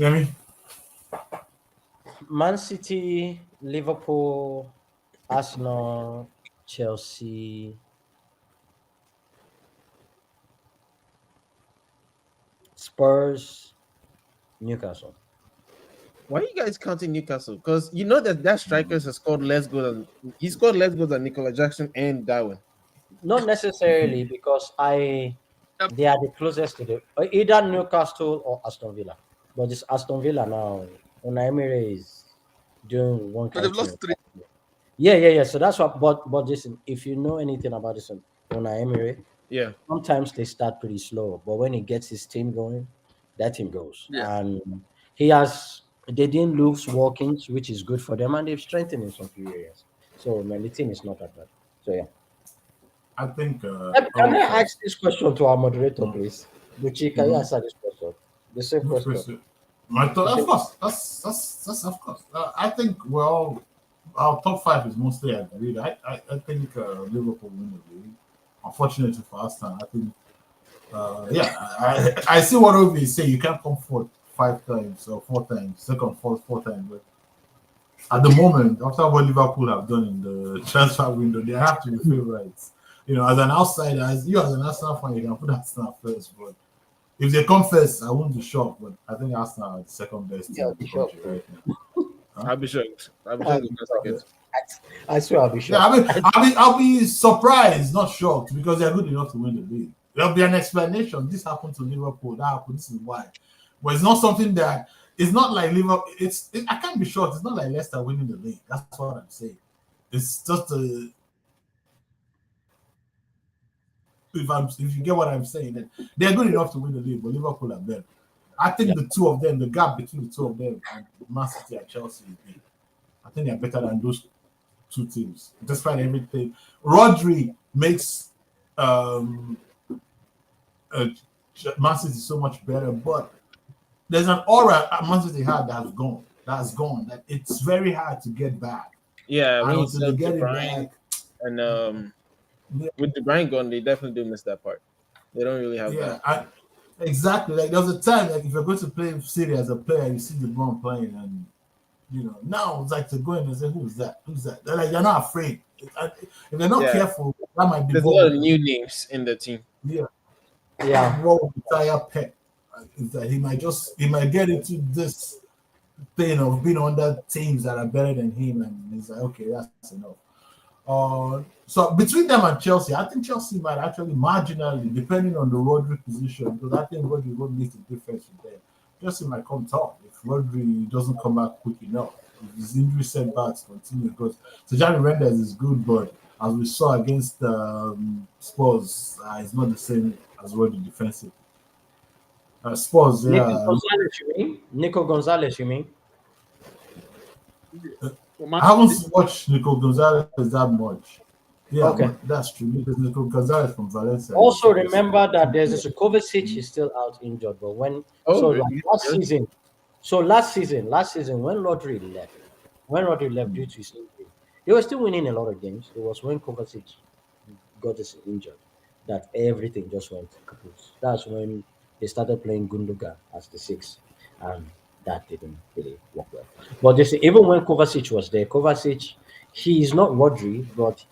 know what I mean? Man City, Liverpool, Arsenal, Chelsea, Spurs, Newcastle. Why are you guys counting Newcastle? Because you know that strikers has scored less goals than he scored less goals than Nicola Jackson and Darwin. Not necessarily because they are the closest to the either Newcastle or Aston Villa. But it's Aston Villa now. Unai Emery is doing one But kind they've of thing. lost 3. Yeah. So that's what. But listen, if you know anything about this Unai Emery, Yeah. sometimes they start pretty slow, but when he gets his team going, that team goes. Yeah. And they didn't lose Walkins, which is good for them, and they've strengthened in some few areas. So man, the team is not that bad. So yeah. I think. Can I ask this question to our moderator, please? Buchi, can you Mhm. answer this question? The same Good question. question. My thought, of course, that's of course. I think our top 5 is mostly agreed. I think Liverpool win the league. Unfortunately for Arsenal, I think. I see what Obi is saying. You can't come forth 5 times or 4 times, second, four times. But at the moment, after what Liverpool have done in the transfer window, they have to be favourites. You know, as an outsider, as an Arsenal fan, you can put Arsenal first. But if they come first, I won't be shocked. But I think Arsenal are the second best team Yeah, in the sure. country right now. I'll be shocked. I'll be shocked if that's the case. I swear I'll be sure. Yeah, I'll be surprised, not shocked, because they're good enough to win the league. There'll be an explanation. This happened to Liverpool. That happened. This is why. But it's not something that it's not like Liverpool. I can't be shocked. It's not like Leicester winning the league. That's what I'm saying. It's just if you get what I'm saying, then they're good enough to win the league, but Liverpool are better. I think the two of them, the gap between the two of them and Man City and Chelsea is big. I think they're better than those 2 teams, despite everything. Rodri makes Man City so much better, but there's an aura Man City had that has gone. That it's very hard to get back. Yeah, And when you until they sell get De it Bruyne back, and with De Bruyne gone, they definitely do miss that part. They don't really have that. exactly. Like there was a time, like if you're going to play City as a player, you see the LeBron playing, and now it's like to go in and say, "Who's that? Who's that?" They're like, they're not afraid. If they're not careful, that might be. There's a lot of new names in the team. Yeah. What would retire Pep is that he might get into this thing of being under teams that are better than him, and he's like, okay, that's enough. So between them and Chelsea, I think Chelsea might actually marginally, depending on the Rodri position, because I think Rodri will make a difference with them. Chelsea might come top if Rodri doesn't come back quick enough. If his injury setbacks continue, because Tijani Renders is good, but as we saw against Spurs, it's not the same as Rodri defensive. Spurs, Nico yeah. Gonzalez, you mean? Nico Gonzalez, you mean? I haven't watched Nico Gonzalez that much. Yeah, Okay. that's true. Because Nico Gonzalez from Valencia. Also, remember that there's a Kovacic is still out injured, but when last season when Rodri left due to his injury, they were still winning a lot of games. It was when Kovacic got injured that everything just went kaput. That's when they started playing Gundogan as the six, and that didn't really work well. But they say even when Kovacic was there, he is not Rodri, but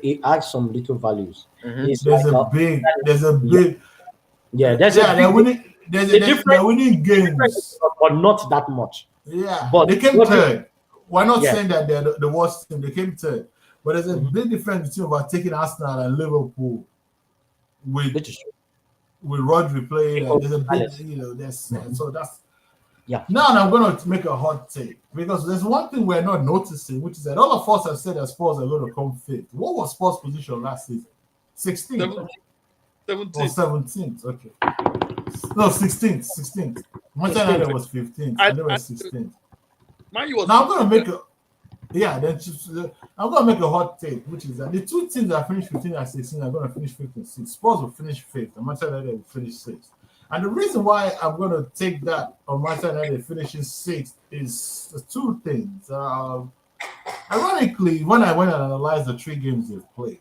he adds some little values. He's There's like a big. Yeah, there's they're winning. They're winning games, but not that much. Yeah, but they came third. We're not Yeah. saying that they're the worst team. They came third, but there's a big difference between overtaking Arsenal and Liverpool with Rodri playing. And there's a big, so that's. Yeah. Now I'm going to make a hot take because there's one thing we're not noticing, which is that all of us have said that Spurs are going to come fifth. What was Spurs' position last season? 16th. 17th. Or 17th. Okay. No, 16th. Manchester United was 15th. And they were 16th. Now I'm going to make I'm going to make a hot take, which is that the two teams that finished 15 and 16 are going to finish 5th and 6th. Spurs will finish 5th, and Manchester United will finish 6th. And the reason why I'm going to take that on Manchester United finishing 6th is two things. Ironically, when I went and analyzed the 3 games they've played,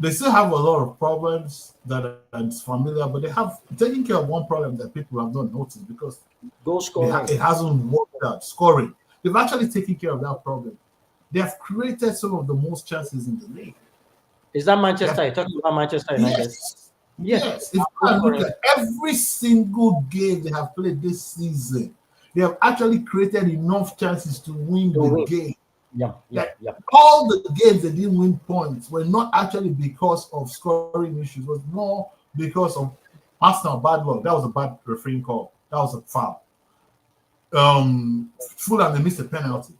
they still have a lot of problems that are familiar, but they have taken care of one problem that people have not noticed because goal scoring. It hasn't worked out. Scoring. They've actually taken care of that problem. They have created some of the most chances in the league. Is that Manchester? You're talking about Manchester United? Yes. If you look at every single game they have played this season, they have actually created enough chances to win the game. Yeah. All the games they didn't win points were not actually because of scoring issues. It was more because of Arsenal bad luck. That was a bad refereeing call. That was a foul. Fulham, they missed a penalty.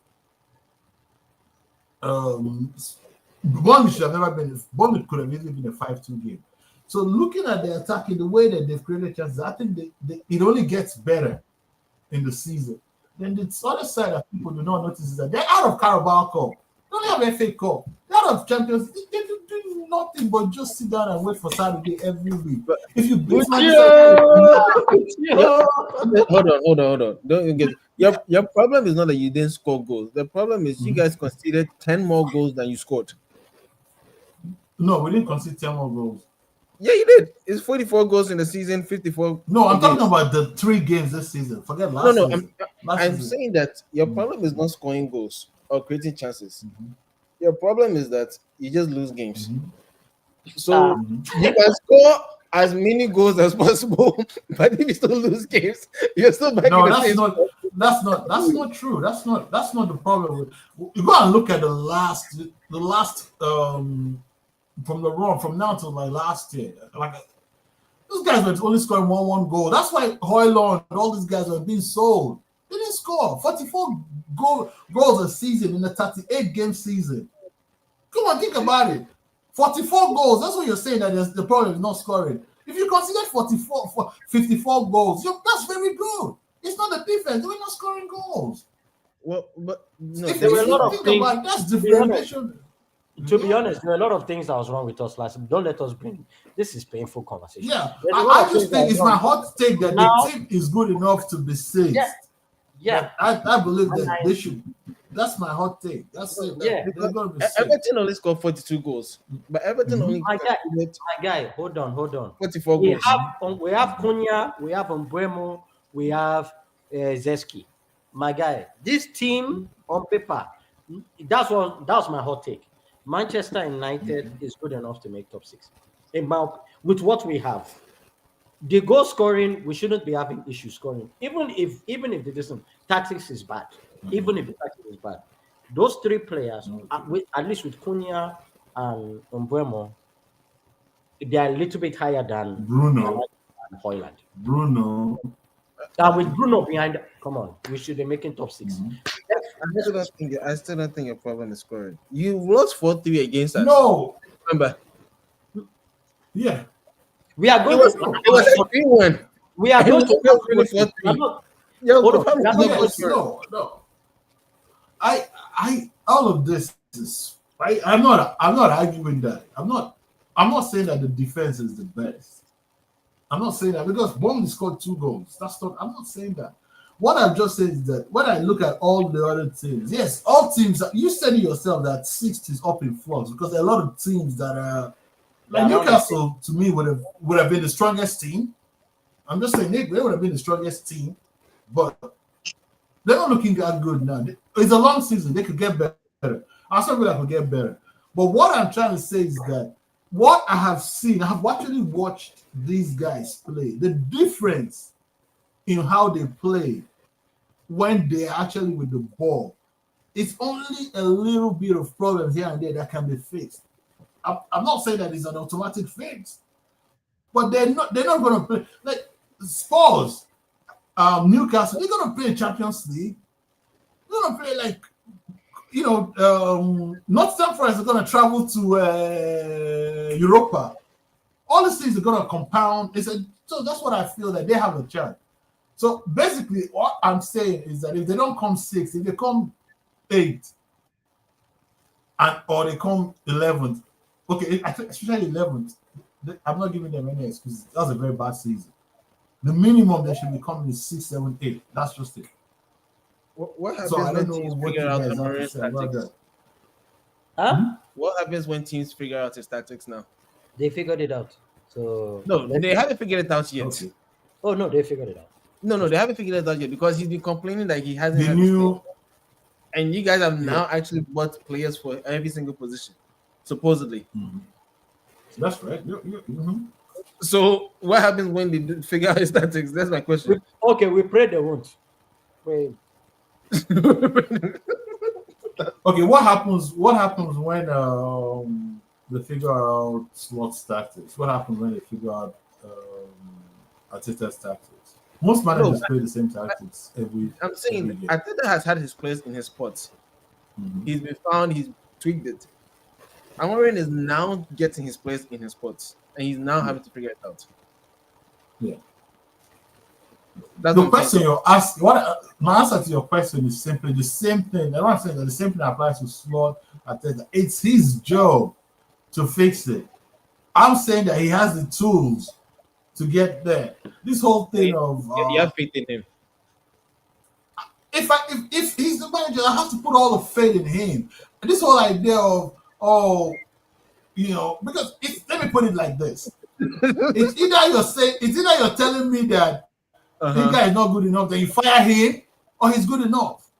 Bournemouth should have never been. Bournemouth could have easily been a 5-2 game. So looking at the attacking, the way that they've created chances, I think it only gets better in the season. Then the other side that people do not notice is that they're out of Carabao Cup. They only have FA Cup. They're out of Champions. They do nothing but just sit down and wait for Saturday every week. But if you beat hold on. Don't get your problem is not that you didn't score goals. The problem is you guys conceded 10 more goals than you scored. No, we didn't concede 10 more goals. Yeah, you did. It's 44 goals in the season, 54. No, I'm talking about the 3 games this season. Forget last season. I'm saying that your problem is not scoring goals or creating chances. Your problem is that you just lose games. So you can score as many goals as possible, but if you still lose games, you're still back in the same spot. That's not true. That's not the problem. You go and look at the last from now to like last year. Like those guys were only scoring 1 goal. That's why Højlund and all these guys were being sold. They didn't score 44 goals a season in a 38-game season. Come on, think about it. 44 goals. That's what you're saying, that the problem is not scoring. If you consider 54 goals, that's very good. It's not the defense. We're not scoring goals. Well, but no, there were a lot of things. That's differentiation. To be honest, there are a lot of things that was wrong with us last. Don't let us bring. This is painful conversation. Yeah, I just think it's my hot take that the team is good enough to be safe. Yeah. I believe that they should. That's my hot take. That's it. Everton only scored 42 goals, but Everton only. My guy, hold on. 44 goals. We have Cunha, we have Mbeumo, we have Zeski. My guy, this team on paper, that was my hot take. Manchester United is good enough to make top 6. With what we have, the goal scoring, we shouldn't be having issues scoring. Even if the tactics is bad, even if the tactics is bad, those three players, at least with Cunha and Umbremo, they are a little bit higher than Bruno. and Hoyland. Bruno. With Bruno behind, come on, we should be making top 6. I still don't think your problem is scoring. You lost 4-3 against us. No. Remember? Yeah. We are going It was a 3-1. We are going to really 4-3. No. I all of this is right. I'm not arguing that. I'm not saying that the defense is the best. I'm not saying that because Burnley scored 2 goals. I'm not saying that. What I'm just saying is that when I look at all the other teams, yes, all teams, you said it yourself that 6th is up in flux because there are a lot of teams that are like Newcastle to me would have been the strongest team. I'm just saying they would have been the strongest team, but they're not looking that good now. It's a long season. They could get better. Aston Villa could get better. But what I'm trying to say is that what I have seen, I have actually watched these guys play. The difference in how they play when they're actually with the ball, it's only a little bit of problems here and there that can be fixed. I'm not saying that it's an automatic fix, but they're not going to play like Spurs, Newcastle. They're going to play Champions League. They're going to play like Nottingham Forest are going to travel to Europa. All these things are going to compound. So that's what I feel that they have a chance. So basically, what I'm saying is that if they don't come 6th, if they come 8th, or they come 11th, okay, especially 11th, I'm not giving them any excuses. That was a very bad season. The minimum they should be coming is 6, 7, 8. That's just it. What happens when teams what figure out you guys have to Amorim's say about tactics? that. Huh? What happens when teams figure out his tactics now? They figured it out. So No, they haven't figured it out yet. Okay. Oh no, they figured it out. No, they haven't figured it out yet because he's been complaining that he hasn't. The had new, to play. And you guys have now actually bought players for every single position, supposedly. that's right. Mhm. So what happens when they figure out his tactics? That's my question. We pray they won't. Wait. Okay, what happens when they figure out Slot's tactics? What happens when they figure out Arteta's tactics? Most managers play the same tactics every. I'm saying every game. Arteta has had his players in his spots. He's been found. He's tweaked it. Amorim is now getting his players in his spots, and he's now having to figure it out. Yeah. That's The what I'm question saying. you're asking, my answer to your question is simply the same thing. I'm saying that the same thing applies to Slot. It's his job to fix it. I'm saying that he has the tools to get there. This whole thing of You have faith in him. if he's the manager, I have to put all the faith in him. And this whole idea of because let me put it like this: it's either you're telling me that this guy is not good enough, then you fire him, or he's good enough.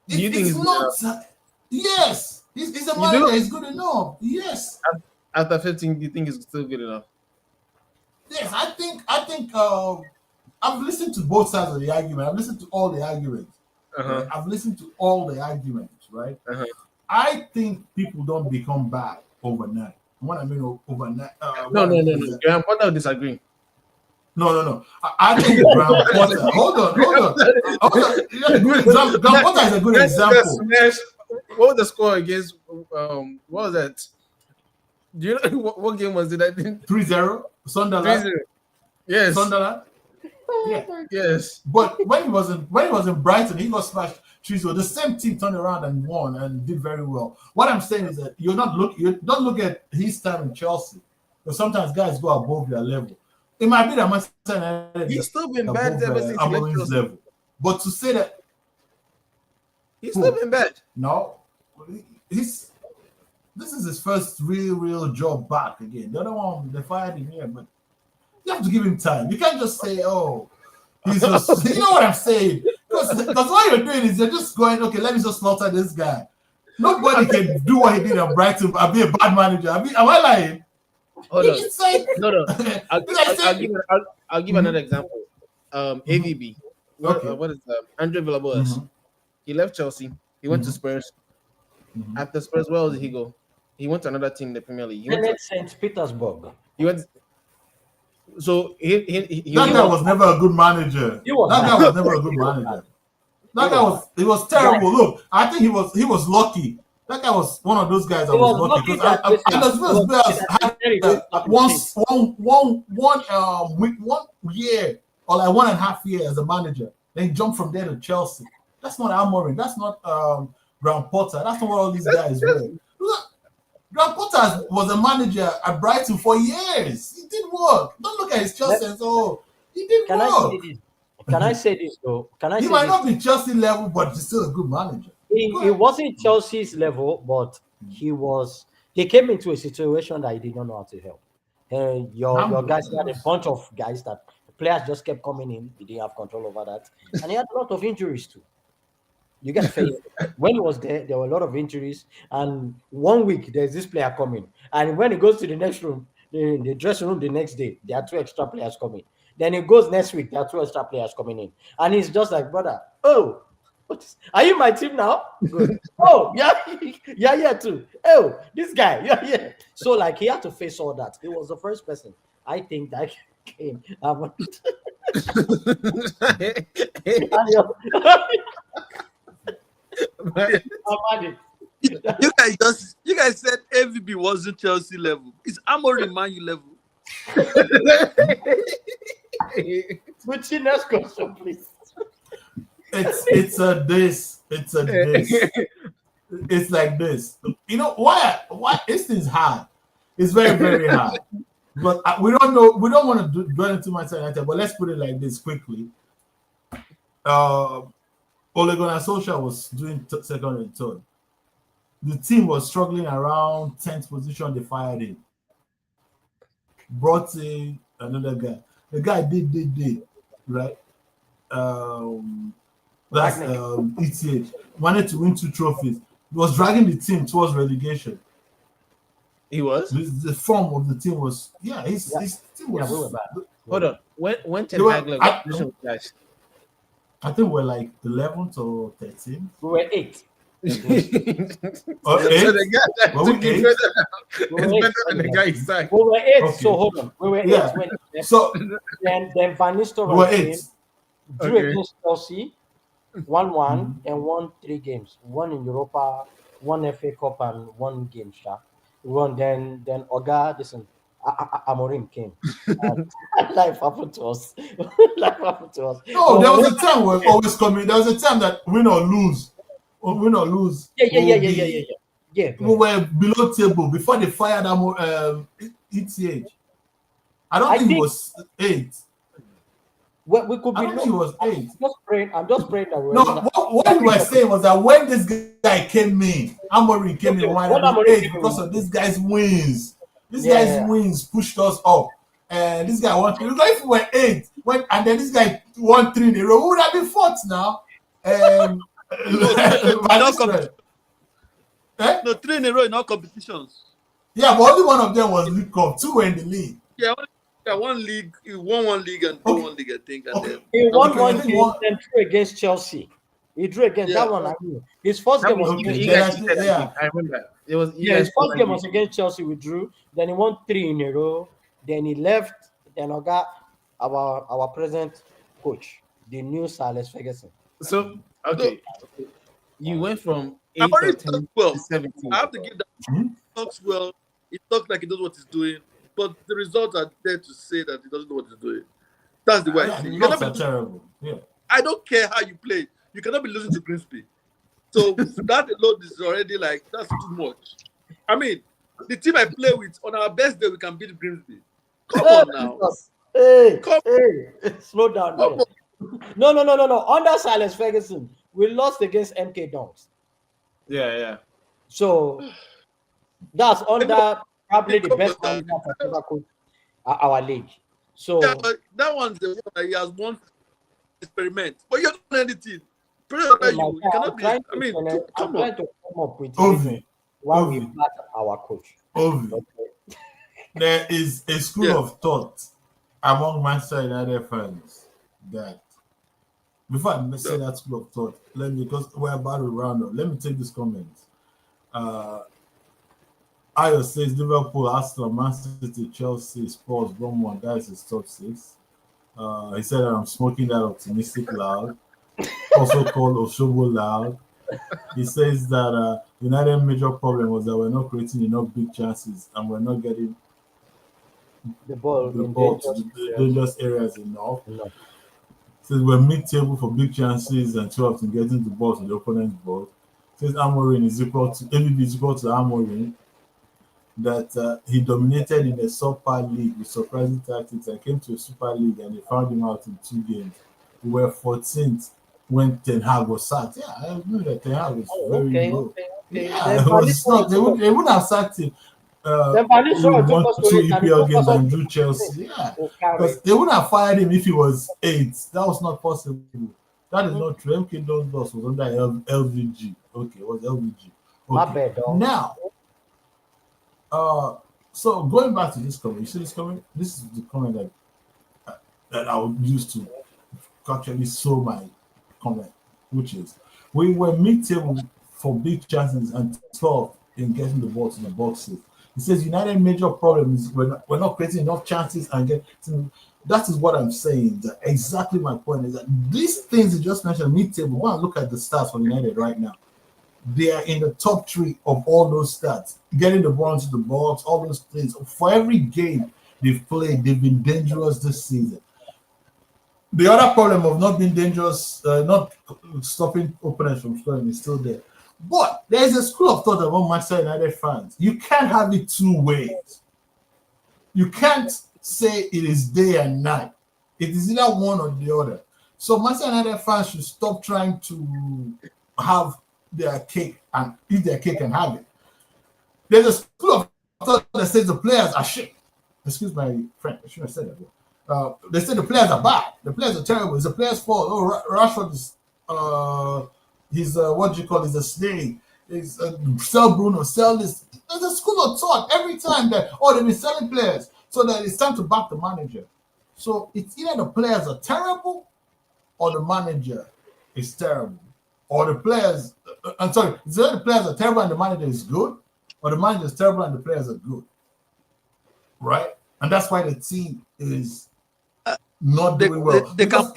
Do you think it's he's not? Yes, he's a manager. He's good enough. Yes. After 15, do you think he's still good enough? Yes, I think I've listened to both sides of the argument. I've listened to all the arguments. Right? I've listened to all the arguments, right? I think people don't become bad overnight. What I mean overnight. No. Graham Potter will disagree. No. I think Graham Potter. Hold on. Graham Potter is a good example. What was the score against? What was that? Do you know what game was it? I think 3-0. Sunderland. 3-0. Yes. Sunderland. Yeah. Yes. But when he was in Brighton, he got smashed 3-0. The same team turned around and won and did very well. What I'm saying is that you don't look at his time in Chelsea. Because sometimes guys go above their level. It might be that Manchester United He's still been bad ever since he left Amorim's Chelsea. level. But to say that He's still been bad. no, this is his first real job back again. The other one they fired him here, but you have to give him time. You can't just say, "Oh, he's just." You know what I'm saying? Because what you're doing is you're just going, "Okay, let me just slaughter this guy." Nobody can do what he did at Brighton. I'll be a bad manager. Am I lying? Hold on. It's like, No. I'll give another example. AVB. What is Andre Villas-Boas? He left Chelsea. He went to Spurs. Mhm. After Spurs, where else did he go? He went to another team in the Premier League. He went Zenit to, St. Petersburg. he went so he That guy was was never a good manager. He was That bad. guy was never a good He was manager. bad. That guy was he was terrible. Look, I think he was lucky. That guy was one of those guys that He was was lucky lucky because that listen, Anders he was lucky Villas that had Terry don't stop his one year or like 1.5 years as a manager. Then he jumped from there to Chelsea. That's not Amorim. That's not Graham Potter. That's not what all these guys were. Look, Graham Potter was a manager at Brighton for years. He did work. Don't look at his Chelsea and say, oh, he did Can I work. say this? Can I say this though? Can I He say might this? not be Chelsea level, but he's still a good manager. He wasn't Chelsea's level, but he came into a situation that he did not know how to help. And your guys had a bunch of guys that players just kept coming in. He didn't have control over that. And he had a lot of injuries too. You get face when he was there were a lot of injuries. And 1 week there's this player coming. And when he goes to the next room, the dressing room the next day, there are 2 extra players coming. Then he goes next week, there are 2 extra players coming in. And he's just like, brother, oh, are you my team now? Good. Oh, yeah, yeah, too. Oh, this guy, yeah. So, like, he had to face all that. He was the first person, I think, that came. You guys said AVB wasn't Chelsea level. It's Amorim Man U level. Which next question, please. It's a this. It's like this. You know why this is hard. It's very, very hard. But we don't know. We don't want to dwell into my United. But let's put it like this quickly. Ole Gunnar Solskjaer was doing second and third. The team was struggling around 10th position. They fired him. Brought in another guy. The guy did right. That's ETH. Wanted to win 2 trophies. He was dragging the team towards relegation. He was? The form of the team was his team was. We were bad. Hold on. When Ten They were- Hag left, I- what position was guys? I think we're like 11th or 13th. We were 8. Or So 8th. the guy that Were took we it eight? further We is were better eight. than the guy he signed. We were 8. Okay. So hold on. We were 8 Yeah. when he left. So Then Van we were Nistelrooy came, 8th. drew Okay. against Chelsea, 1-1, and won 3 games. 1 in Europa, 1 FA Cup, and 1 game. Then Oga, listen, Amorim came. And life happened to us. Life happened to us. No, there was a time we're always coming. There was a time that win or lose. Yeah. We were below table before they fired ETH. I don't think it was 8. Well, we could I be don't think it was 8. I'm just praying that we're No, what we were saying was that when this guy came in, Amorim came in When one Amorim 8 came because in. of this guy's wins. This Yeah. guy's wins pushed us up. And this guy won 3. If we were 8, and then this guy won 3 in a row, we would have been 4th now. No, 3 in a row in all competitions. Yeah, but only one of them was League Cup. 2 were in the league. Yeah, one league. He won one league and won one league, I think. And then He won Okay, one I think game one- and drew against Chelsea. He drew against Yeah. that one. I knew. His first That game was was Okay. against you then guys I think- said that. yeah. I remember. It was his first game was against Chelsea. We drew. Then he won 3 in a row. Then he left. Then Oga, our present coach, the new Sir Alex Ferguson. So okay. You went from 8 I've already or 10 talked well. to 17. I have to give that. Hmm? He talks well. He talks like he knows what he's doing, but the results are there to say that he doesn't know what he's doing. That's the way I Yeah, see it. the You cannot results be are terrible. Yeah. I don't care how you play. You cannot be losing to Grimsby. So that alone is already like that's too much. I mean, the team I play with on our best day we can beat Grimsby. Come on now. Hey, Come- slow down. Come No. Under Sir Alex Ferguson, we lost against MK Dons. Yeah. So that's under probably the best manager for ever coach our league. So Yeah, but that one's the one that he has won experiment. But you're not anything. Pressure that you cannot be. I mean, I'm come trying on. to come up with Ovi. why we Ovi. back our coach. Ovi. Okay. There is a school Yeah. of thought among Manchester United fans that Before I say that school of thought, let me, because we're about to round up, let me take this comment. Ayo says Liverpool, Arsenal, Man City, Chelsea, Spurs, Bournemouth, that is his top 6. He said I'm smoking that optimistic loud, also called Oshobo loud. He says that United major problem was that we're not creating enough big chances and we're not getting The ball the in ball to dangerous the areas. dangerous areas enough. No. Says we're mid-table for big chances and 12 to getting the ball to the opponent's box. Says Amorim is equal to ABB is equal to Amorim. That he dominated in a Super League with surprising tactics and came to a Super League and they found him out in 2 games. We were 14th when Ten Hag was sacked. Yeah, I knew that Ten Hag was very low. Yeah, it was not. They wouldn't have sacked him. Then Palisson With took 1, us to 2 it and he EPL took games us up and to drew Chelsea. Yeah, Oh, carry. because they wouldn't have fired him if he was 8th. That was not possible. That is not true. MK Dons was under LVG. Okay, it was LVG. My Okay. bad, dog. Now, so going back to this comment, you see this comment? This is the comment that I would use to actually sow my comment, which is we were mid-table for big chances and 12 in getting the ball to the boxes. He says United major problem is we're not creating enough chances and getting. That is what I'm saying. That exactly my point is that these things you just mentioned mid-table. Go and look at the stats for United right now. They are in the top 3 of all those stats. Getting the ball into the box, all those things. For every game they've played, they've been dangerous this season. The other problem of not being dangerous, not stopping opponents from scoring is still there. But there is a school of thought among Manchester United fans. You can't have it 2 ways. You can't say it is day and night. It is either one or the other. So Manchester United fans should stop trying to have their cake and eat their cake and have it. There's a school of thought that says the players are shit. Excuse my friend, I shouldn't have said that. They say the players are bad. The players are terrible. It's the players' fault. Oh, Rashford is he's what do you call it? He's a snake. He's sell Bruno, sell this. There's a school of thought every time that they've been selling players, so that it's time to back the manager. So it's either the players are terrible or the manager is terrible. Or the players, I'm sorry, it's either the players are terrible and the manager is good, or the manager is terrible and the players are good. Right? And that's why the team is not doing well. Because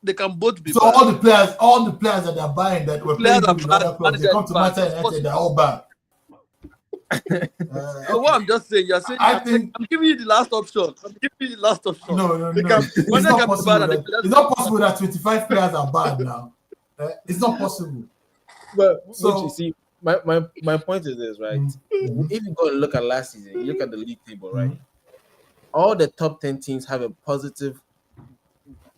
they can both be so bad. all the players that they're buying that were playing good in other clubs, they come to Manchester United, they're all bad. So what I'm just saying, you're saying I'm giving you the last option. I'm giving you the last option. No. It's not possible that 25 players are bad now. It's not possible. But so you see, my point is this, right? If you go and look at last season, you look at the league table, right? All the top 10 teams have a positive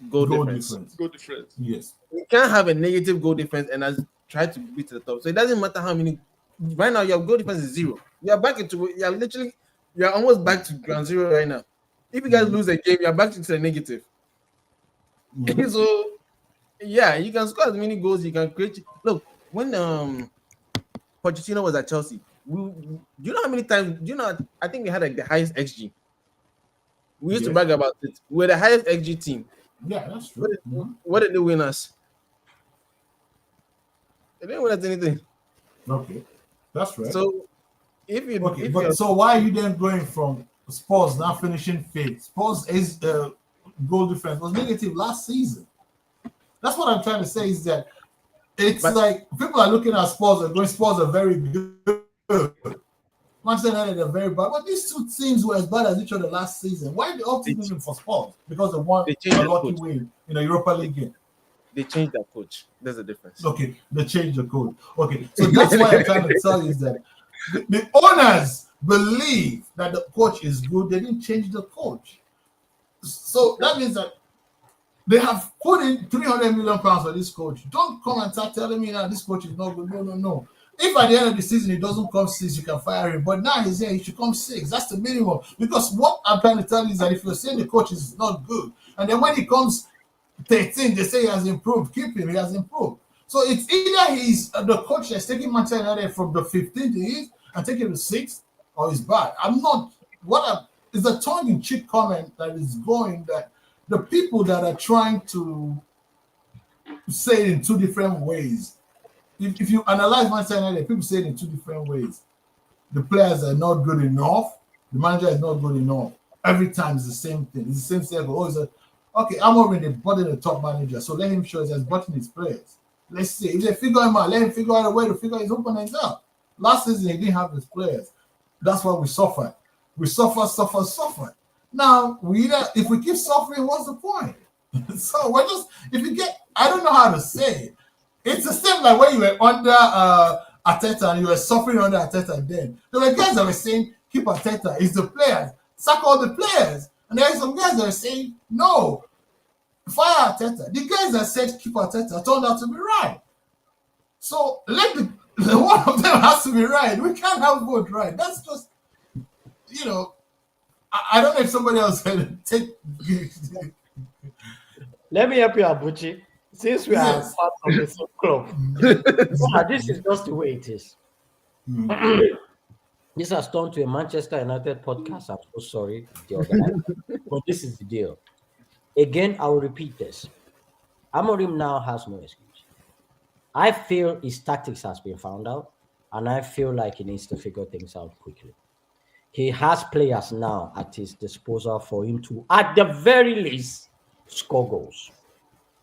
goal difference. Goal difference. Yes. You can't have a negative goal difference and try to beat to the top. So it doesn't matter how many. Right now, your goal difference is 0. You're almost back to ground zero right now. If you guys lose a game, you're back to the negative. So yeah, you can score as many goals you can create. Look, when Pochettino was at Chelsea, do you know how many times? Do you know? I think we had the highest XG. We used to brag about it. We're the highest XG team. Yeah, that's true. What did they win us? They didn't win us anything. Okay, that's right. So so why are you then going from Spurs now finishing 5th? Spurs is goal difference was negative last season. That's what I'm trying to say is that like people are looking at Spurs and going, Spurs are very good. Manchester United are very bad. But these 2 teams were as bad as each other last season. Why are the optimism for Spurs? Because they won a lucky win in a Europa League game. They changed their coach. There's a difference. Okay, they changed the code. Okay, so that's why I'm trying to tell you is that the owners believe that the coach is good. They didn't change the coach. So that means that they have put in 300 million pounds for this coach. Don't come and start telling me that this coach is not good. No. If at the end of the season he doesn't come 6, you can fire him. But now he's here, he should come 6. That's the minimum. Because what I'm trying to tell you is that if you're saying the coach is not good, and then when he comes 13, they say he has improved. Keep him, he has improved. So it's either he's the coach that's taking Manchester United from the 15th he is and taking him to 6th, or he's bad. It's a tongue-in-cheek comment that is going that the people that are trying to say it in two different ways. If you analyze Manchester United, people say it in two different ways. The players are not good enough. The manager is not good enough. Every time it's the same thing. It's the same circle. Okay, I'm already brought in the top manager, so let him show us button his players. Let's see. If they figure him out, let him figure out a way to figure his opponents out. Last season, he didn't have his players. That's why we suffered. We suffered. Now, if we keep suffering, what's the point? So we're just, I don't know how to say it. It's the same like when you were under Arteta and you were suffering under Arteta then. There were guys that were saying, keep Arteta, it's the players, sack all the players. And there are some guys that are saying, no, fire Arteta. The guys that said keep Arteta turned out to be right. So one of them has to be right. We can't have both right. That's just, I don't know if somebody else can take. Let me help you, Abuchi. Since we are part of the same club, this is just the way it is. This has turned to a Manchester United podcast. I'm so sorry, the organizer. But this is the deal. Again, I will repeat this. Amorim now has no excuse. I feel his tactics has been found out, and I feel like he needs to figure things out quickly. He has players now at his disposal for him to, at the very least, score goals.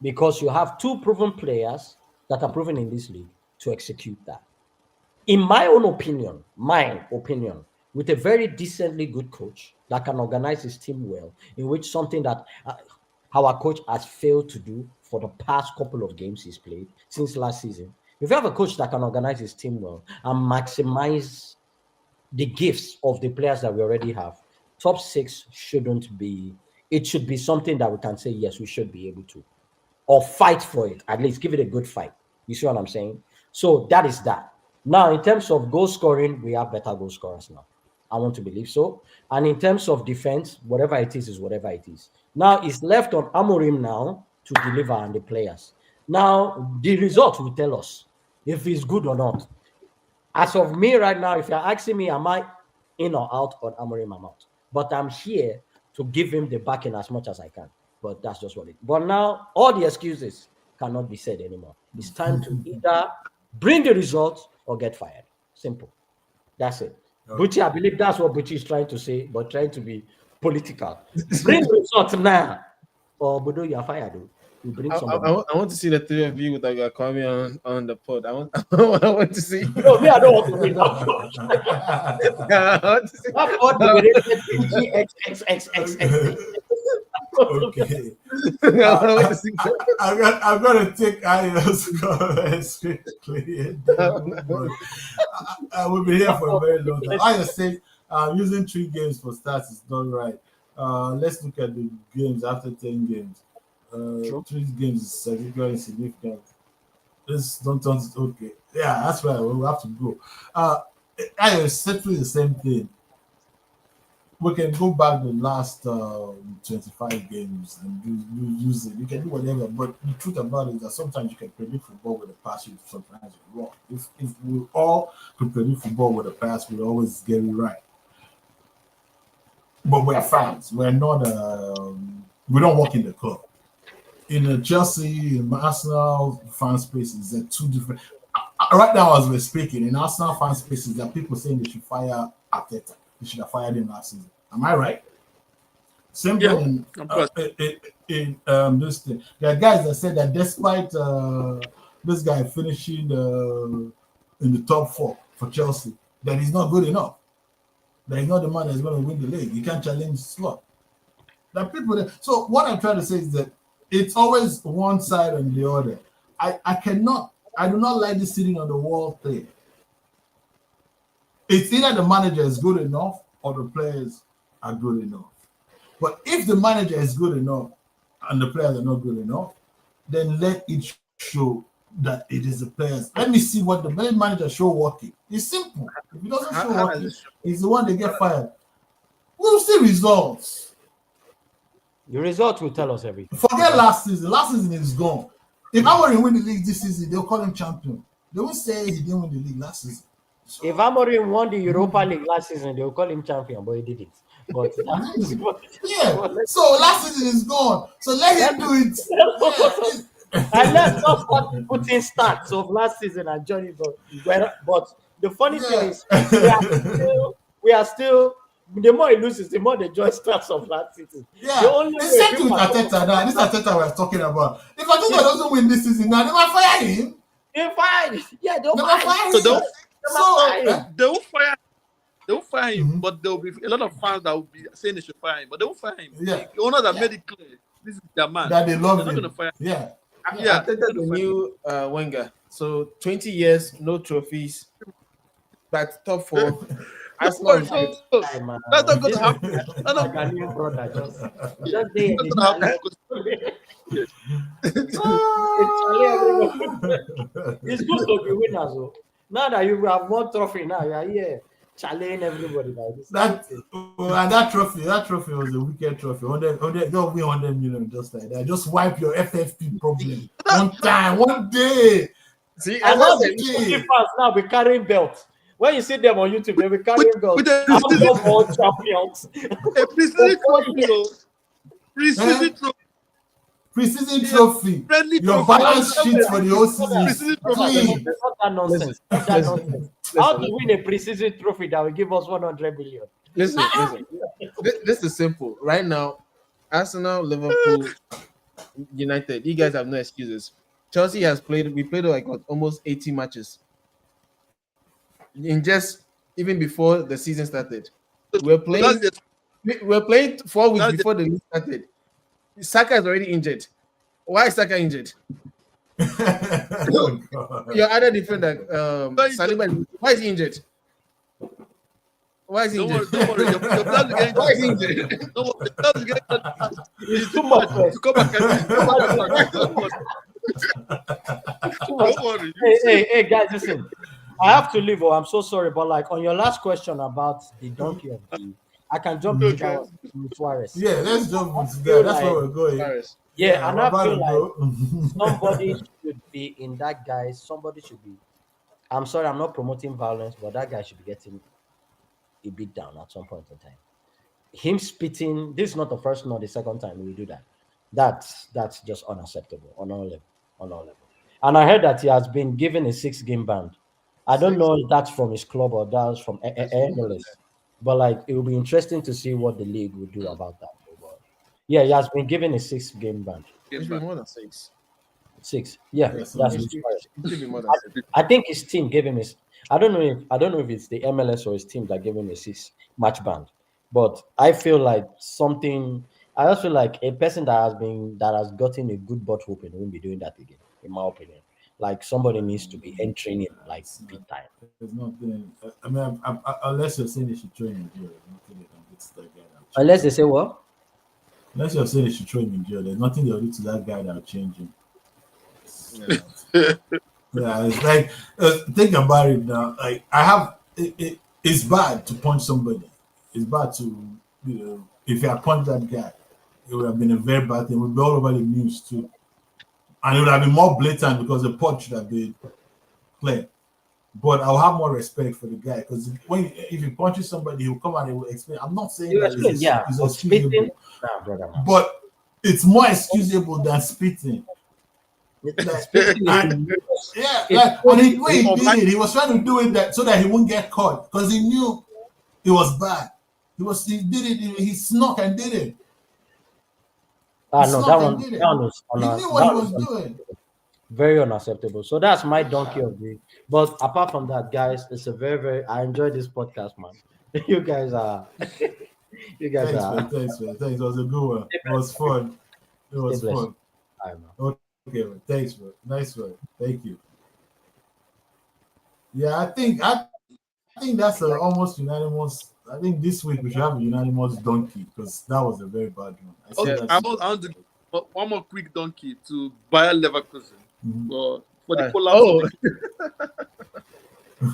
Because you have two proven players that are proven in this league to execute that. In my own opinion, with a very decently good coach that can organize his team well, in which something that our coach has failed to do for the past couple of games he's played since last season. If you have a coach that can organize his team well and maximize the gifts of the players that we already have, top six shouldn't be, it should be something that we can say, yes, we should be able to. Or fight for it, at least give it a good fight. You see what I'm saying? So that is that. Now, in terms of goal scoring, we have better goal scorers now. I want to believe so. And in terms of defense, whatever it is whatever it is. Now, it's left on Amorim now to deliver on the players. Now, the result will tell us if it's good or not. As of me right now, if you're asking me, am I in or out on Amorim, I'm out. But I'm here to give him the backing as much as I can. But that's just what it is. But now, all the excuses cannot be said anymore. It's time to either bring the results or get fired. Simple. That's it. Okay. Bucci, I believe that's what Bucci is trying to say, but trying to be political. Bring the results now, or Budo, you're fired. You bring somebody. I want to see the three of you that are coming on the pod. I want to see. No, me, I don't want to read that. I want to see. That pod will be rated PGXXXX. Okay. I'm gonna take Ayo's comments quickly. I will be here for a very long time. Ayo said using 3 games for stats is not right. Let's look at the games after 10 games. 3 games is very significant. This don't turn it okay. Yeah, that's right. We'll have to go. Ayo said the same thing. We can go back the last 25 games and use it. You can do whatever, but the truth about it is that sometimes you can predict football with a pass, sometimes you're wrong. If we all could predict football with a pass, we'd always get it right. But we're fans. We're not. We don't work in the club. In the Chelsea, in Arsenal fan spaces, they're two different. Right now, as we're speaking, in Arsenal fan spaces, there are people saying they should fire Arteta. They should have fired him last season. Am I right? Same thing in this thing. There are guys that said that despite this guy finishing in the top 4 for Chelsea, that he's not good enough. That he's not the man that's going to win the league. He can't challenge slot. There are people that, so what I'm trying to say is that it's always one side and the other. I do not like this sitting on the wall thing. It's either the manager is good enough or the players are good enough. But if the manager is good enough and the players are not good enough, then let it show that it is the players. Let me see what the manager show working. It's simple. If he doesn't show working, he's the one that get fired. We'll see results. The results will tell us everything. Forget last season. Last season is gone. If I were to win the league this season, they'll call him champion. They won't say he didn't win the league last season. So, if Amorim won the Europa League last season, they will call him champion, but he did it. But Yeah. So last season is gone. So let him do it. and let's not start putting stats of last season and join it. But the funny thing is, we are still. The more he loses, the more they join stats of last season. Yeah. The only The way same thing people with are Arteta now. This Arteta we're talking about. If Arteta doesn't win this season now, they might fire him. they fine. Yeah, They might fire So him. they'll, So, they will fire. They will fire him, Mhm. but there will be a lot of fans that will be saying they should fire him, but they won't fire him. Yeah. The owners have made it clear this is their man. that they love They're not him. going to fire. Yeah. Yeah, Arteta the new Wenger. So 20 years, no trophies, but top 4. Arsenal. Hey, man. That's not going This to happen. is That's my not Ghanaian brother. Just that's there. not going to happen. It's good to be winners. Oh. Now that you have won trophy, now you are here challenging everybody like this. And that trophy was a wicked trophy. 100, don't win 100 million just like that. Just wipe your FFP problem one time, one day. See, And as now I said, the Chelsea fans now be carrying belts. When you see them on YouTube, they'll be carrying belts. with the I'm all champions. a preseason trophy, though. Preseason trophy. Preseason trophy. Friendly Your trophy. balance sheet for the whole season. Preseason trophy. Clean. That's not that nonsense. That's that nonsense. How to win a preseason trophy that will give us 100 million? listen. This is simple. Right now, Arsenal, Liverpool, United, you guys have no excuses. Chelsea has played, we played like almost 80 matches. In just even before the season started. We're playing 4 weeks before the league started. Saka is already injured. Why is Saka injured? Oh, God. Your other defender, Saliba, why is he injured? Why is he Don't injured? worry. Your plans are getting Why is he injured? Don't worry. Your plans are getting It's too much. to come back and don't worry. Hey, guys, listen. I have to leave. Oh, I'm so sorry, but like on your last question about the donkey of the, I can jump into that one with Suarez. Yeah, let's jump into that. That's where we're going. Yeah, and I we're feel about like to go. somebody should be in that guy. Somebody should be. I'm sorry, I'm not promoting violence, but that guy should be getting a beat down at some point in time. Him spitting. This is not the first nor the second time we do that. That's just unacceptable on all level. And I heard that he has been given a 6-game ban. I don't know if that's from his club or that's from MLS, but like it will be interesting to see what the league will do about that. Yeah, he has been given a 6-game ban. It should be more than 6. 6. Yeah, Yes, that's it It should be more than 6. I think his team gave him his. I don't know if it's the MLS or his team that gave him a 6-match ban, but I feel like something. I also feel like a person that has gotten a good butt whooping won't be doing that again, in my opinion. Like somebody needs to be entering it like big time. There's nothing. I mean, unless you're saying they should train in jail, there's nothing they can do to that guy. Unless they say what? Unless you're saying they should train in jail, there's nothing they'll do to that guy that'll change him. Yeah, it's like think about it now. Like it's bad to punch somebody. It's bad to if you had punched that guy, it would have been a very bad thing. It would be all over the news too. And it would have been more blatant because the punch should have been clear. But I'll have more respect for the guy because if he punches somebody, he'll come and he will explain. I'm not saying that it's excusable, but it's more excusable than spitting. And he did it. He was trying to do it so that he won't get caught because he knew it was bad. He did it. He snuck and did it. No, that one is he knew what he was doing. Very unacceptable. So that's my donkey of the. But apart from that, guys, it's a very, very. I enjoyed this podcast, man. You guys are. Thanks, man. Thanks. It was a good one. It was fun. Okay, man. Thanks, man. Nice one. Thank you. Yeah, I think that's almost unanimous. I think this week we should have a unanimous donkey because that was a very bad one. I want to give one more quick donkey to Bayer Leverkusen for the collapse.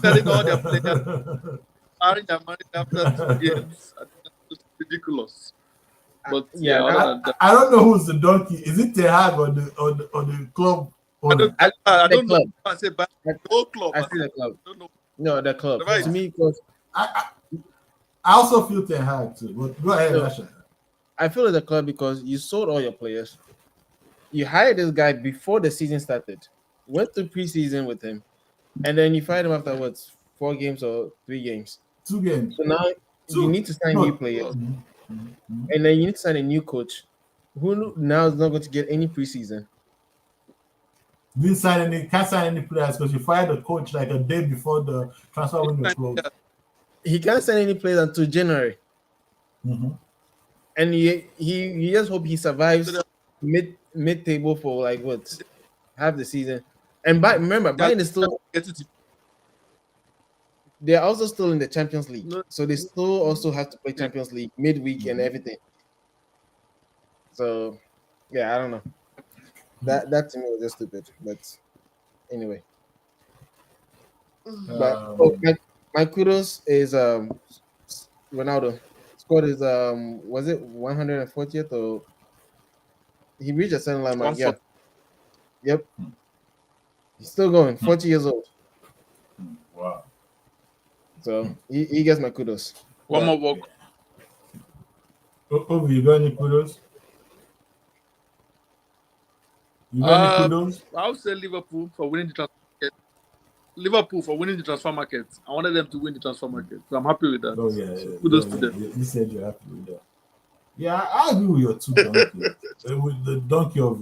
Telling all their players, hiring their money after 2 games. I think that's ridiculous. But I don't know who's the donkey. Is it Tehag or the club? I don't know. I say the whole club. I see the club. I don't know. No, the club. Right. To me, because I also feel Ten Hag too. But go ahead, So, Asha. I feel it's a club because you sold all your players. You hired this guy before the season started, went to preseason with him, and then you fired him after what 4 games or 3 games. 2 games. So now you need to sign new players, and then you need to sign a new coach, who now is not going to get any preseason. Can't sign any players because you fired the coach like a day before the transfer window closed. He can't sign any players until January, Mhm. and he just hope he survives mid table for like what half the season. And remember, Bayern is still they're also still in the Champions League, so they still also have to play Champions League midweek and everything. So yeah, I don't know. That to me was just stupid, but anyway. But my kudos is Ronaldo scored his was it 140th or he reached a certain line mark? Yeah. Yep. He's still going, 40 years old. Wow. So he gets my kudos. One more walk. Obi, you got any kudos? You got any kudos? I would say Liverpool for winning the transfer market. Liverpool for winning the transfer market. I wanted them to win the transfer market, so I'm happy with that. Oh yeah, So kudos to them. You said you're happy with that. Yeah, I agree with your two donkeys. With the donkey of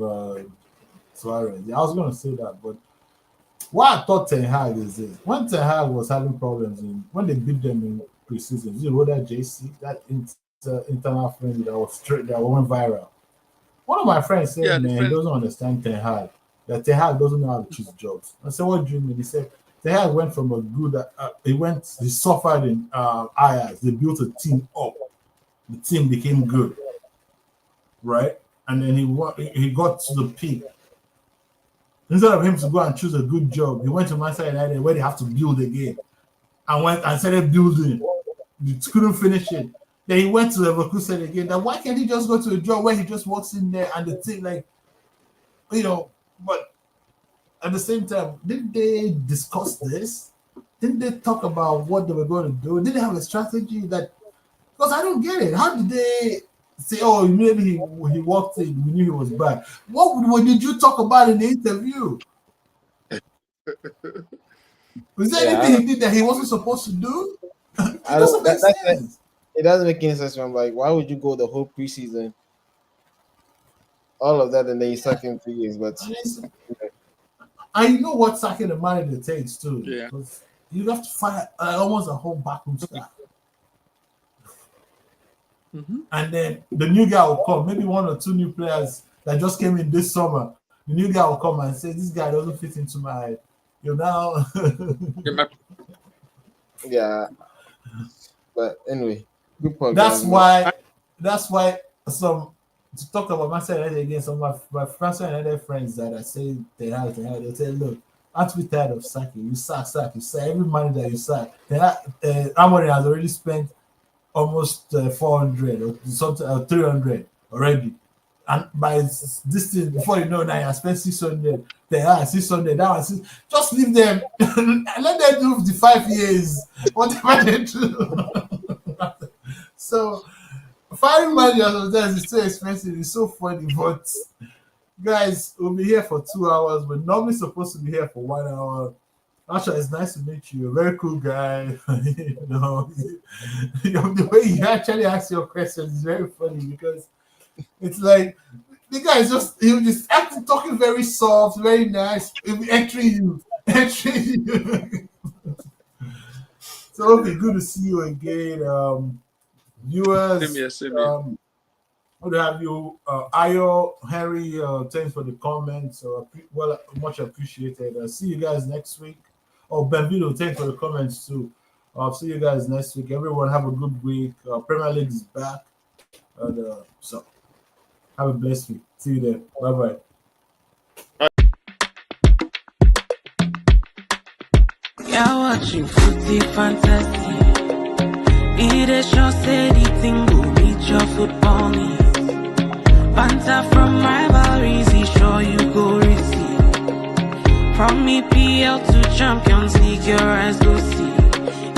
Suarez. Yeah, I was gonna say that, but what I thought Ten Hag is this: when Ten Hag was having problems when they beat them in preseason, you know that JC, that internal friend that went viral. One of my friends said, "Man, he doesn't understand Ten Hag. That Ten Hag doesn't know how to choose jobs." I said, "What do you mean?" He said, "Ten Hag went from a good. He suffered in Ajax. They built a team up. The team became good, right? And then he got to the peak. Instead of him to go and choose a good job, he went to Manchester United where they have to build again, and went and started building. He couldn't finish it. Then he went to Leverkusen again. Then why can't he just go to a job where he just walks in there and the thing But at the same time, didn't they discuss this? Didn't they talk about what they were going to do? Did they have a strategy that? Because I don't get it. How did they say, "Oh, maybe he walked in, we knew he was bad"? What did you talk about in the interview? Was there anything he did that he wasn't supposed to do? It doesn't make sense. It doesn't make any sense. I'm like, why would you go the whole preseason, all of that, and then you suck in 3 years? But I know what sacking the manager takes too. Yeah. You have to find almost a whole backroom staff. Mm-hmm. And then the new guy will come, maybe 1 or 2 new players that just came in this summer. The new guy will come and say, "This guy doesn't fit into my, now." Yeah. But anyway, good point. That's why to talk about Manchester United again, some of my Manchester United friends that I say they say, "Look, aren't we tired of sacking? You sack. You sack every manager you sack." Amorim has already spent almost 400 or something, 300 already, and by this thing, before you know, now I spent 600. They are 600. That was just leave them, let them do the 5 years, whatever they do. So firing managers sometimes is so expensive. It's so funny, but guys, we'll be here for 2 hours. We're normally supposed to be here for 1 hour. Asha, it's nice to meet you. A very cool guy. The way you actually ask your questions is very funny because it's like the guy is he'll just acting, talking very soft, very nice. He'll be entering you. So it'll be good to see you again. Viewers, Same here. good to have you. Ayo, Harry, thanks for the comments. Much appreciated. See you guys next week. Oh, Benvito, thanks for the comments too. I'll see you guys next week. Everyone have a good week. Premier League is back. So have a blessed week. See you there. Bye-bye. You're watching Footy Fantasy. It is sure say the thing will beat your football needs. Banter from rivalries, he sure you go receive. From EPL to Champions League, your eyes go see.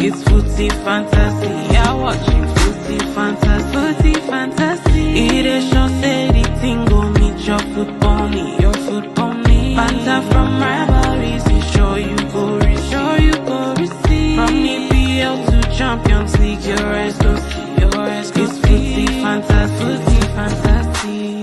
It's footy fantasy. Yeah, watching footy fantasy. Footy fantasy. It is sure say the thing go meet your football me. Your football me. Banter from rivalries. It sure you go receive. Sure you go receive. From EPL to Champions League, your eyes go see. Your eyes go see. It's footy fantasy. Footy fantasy.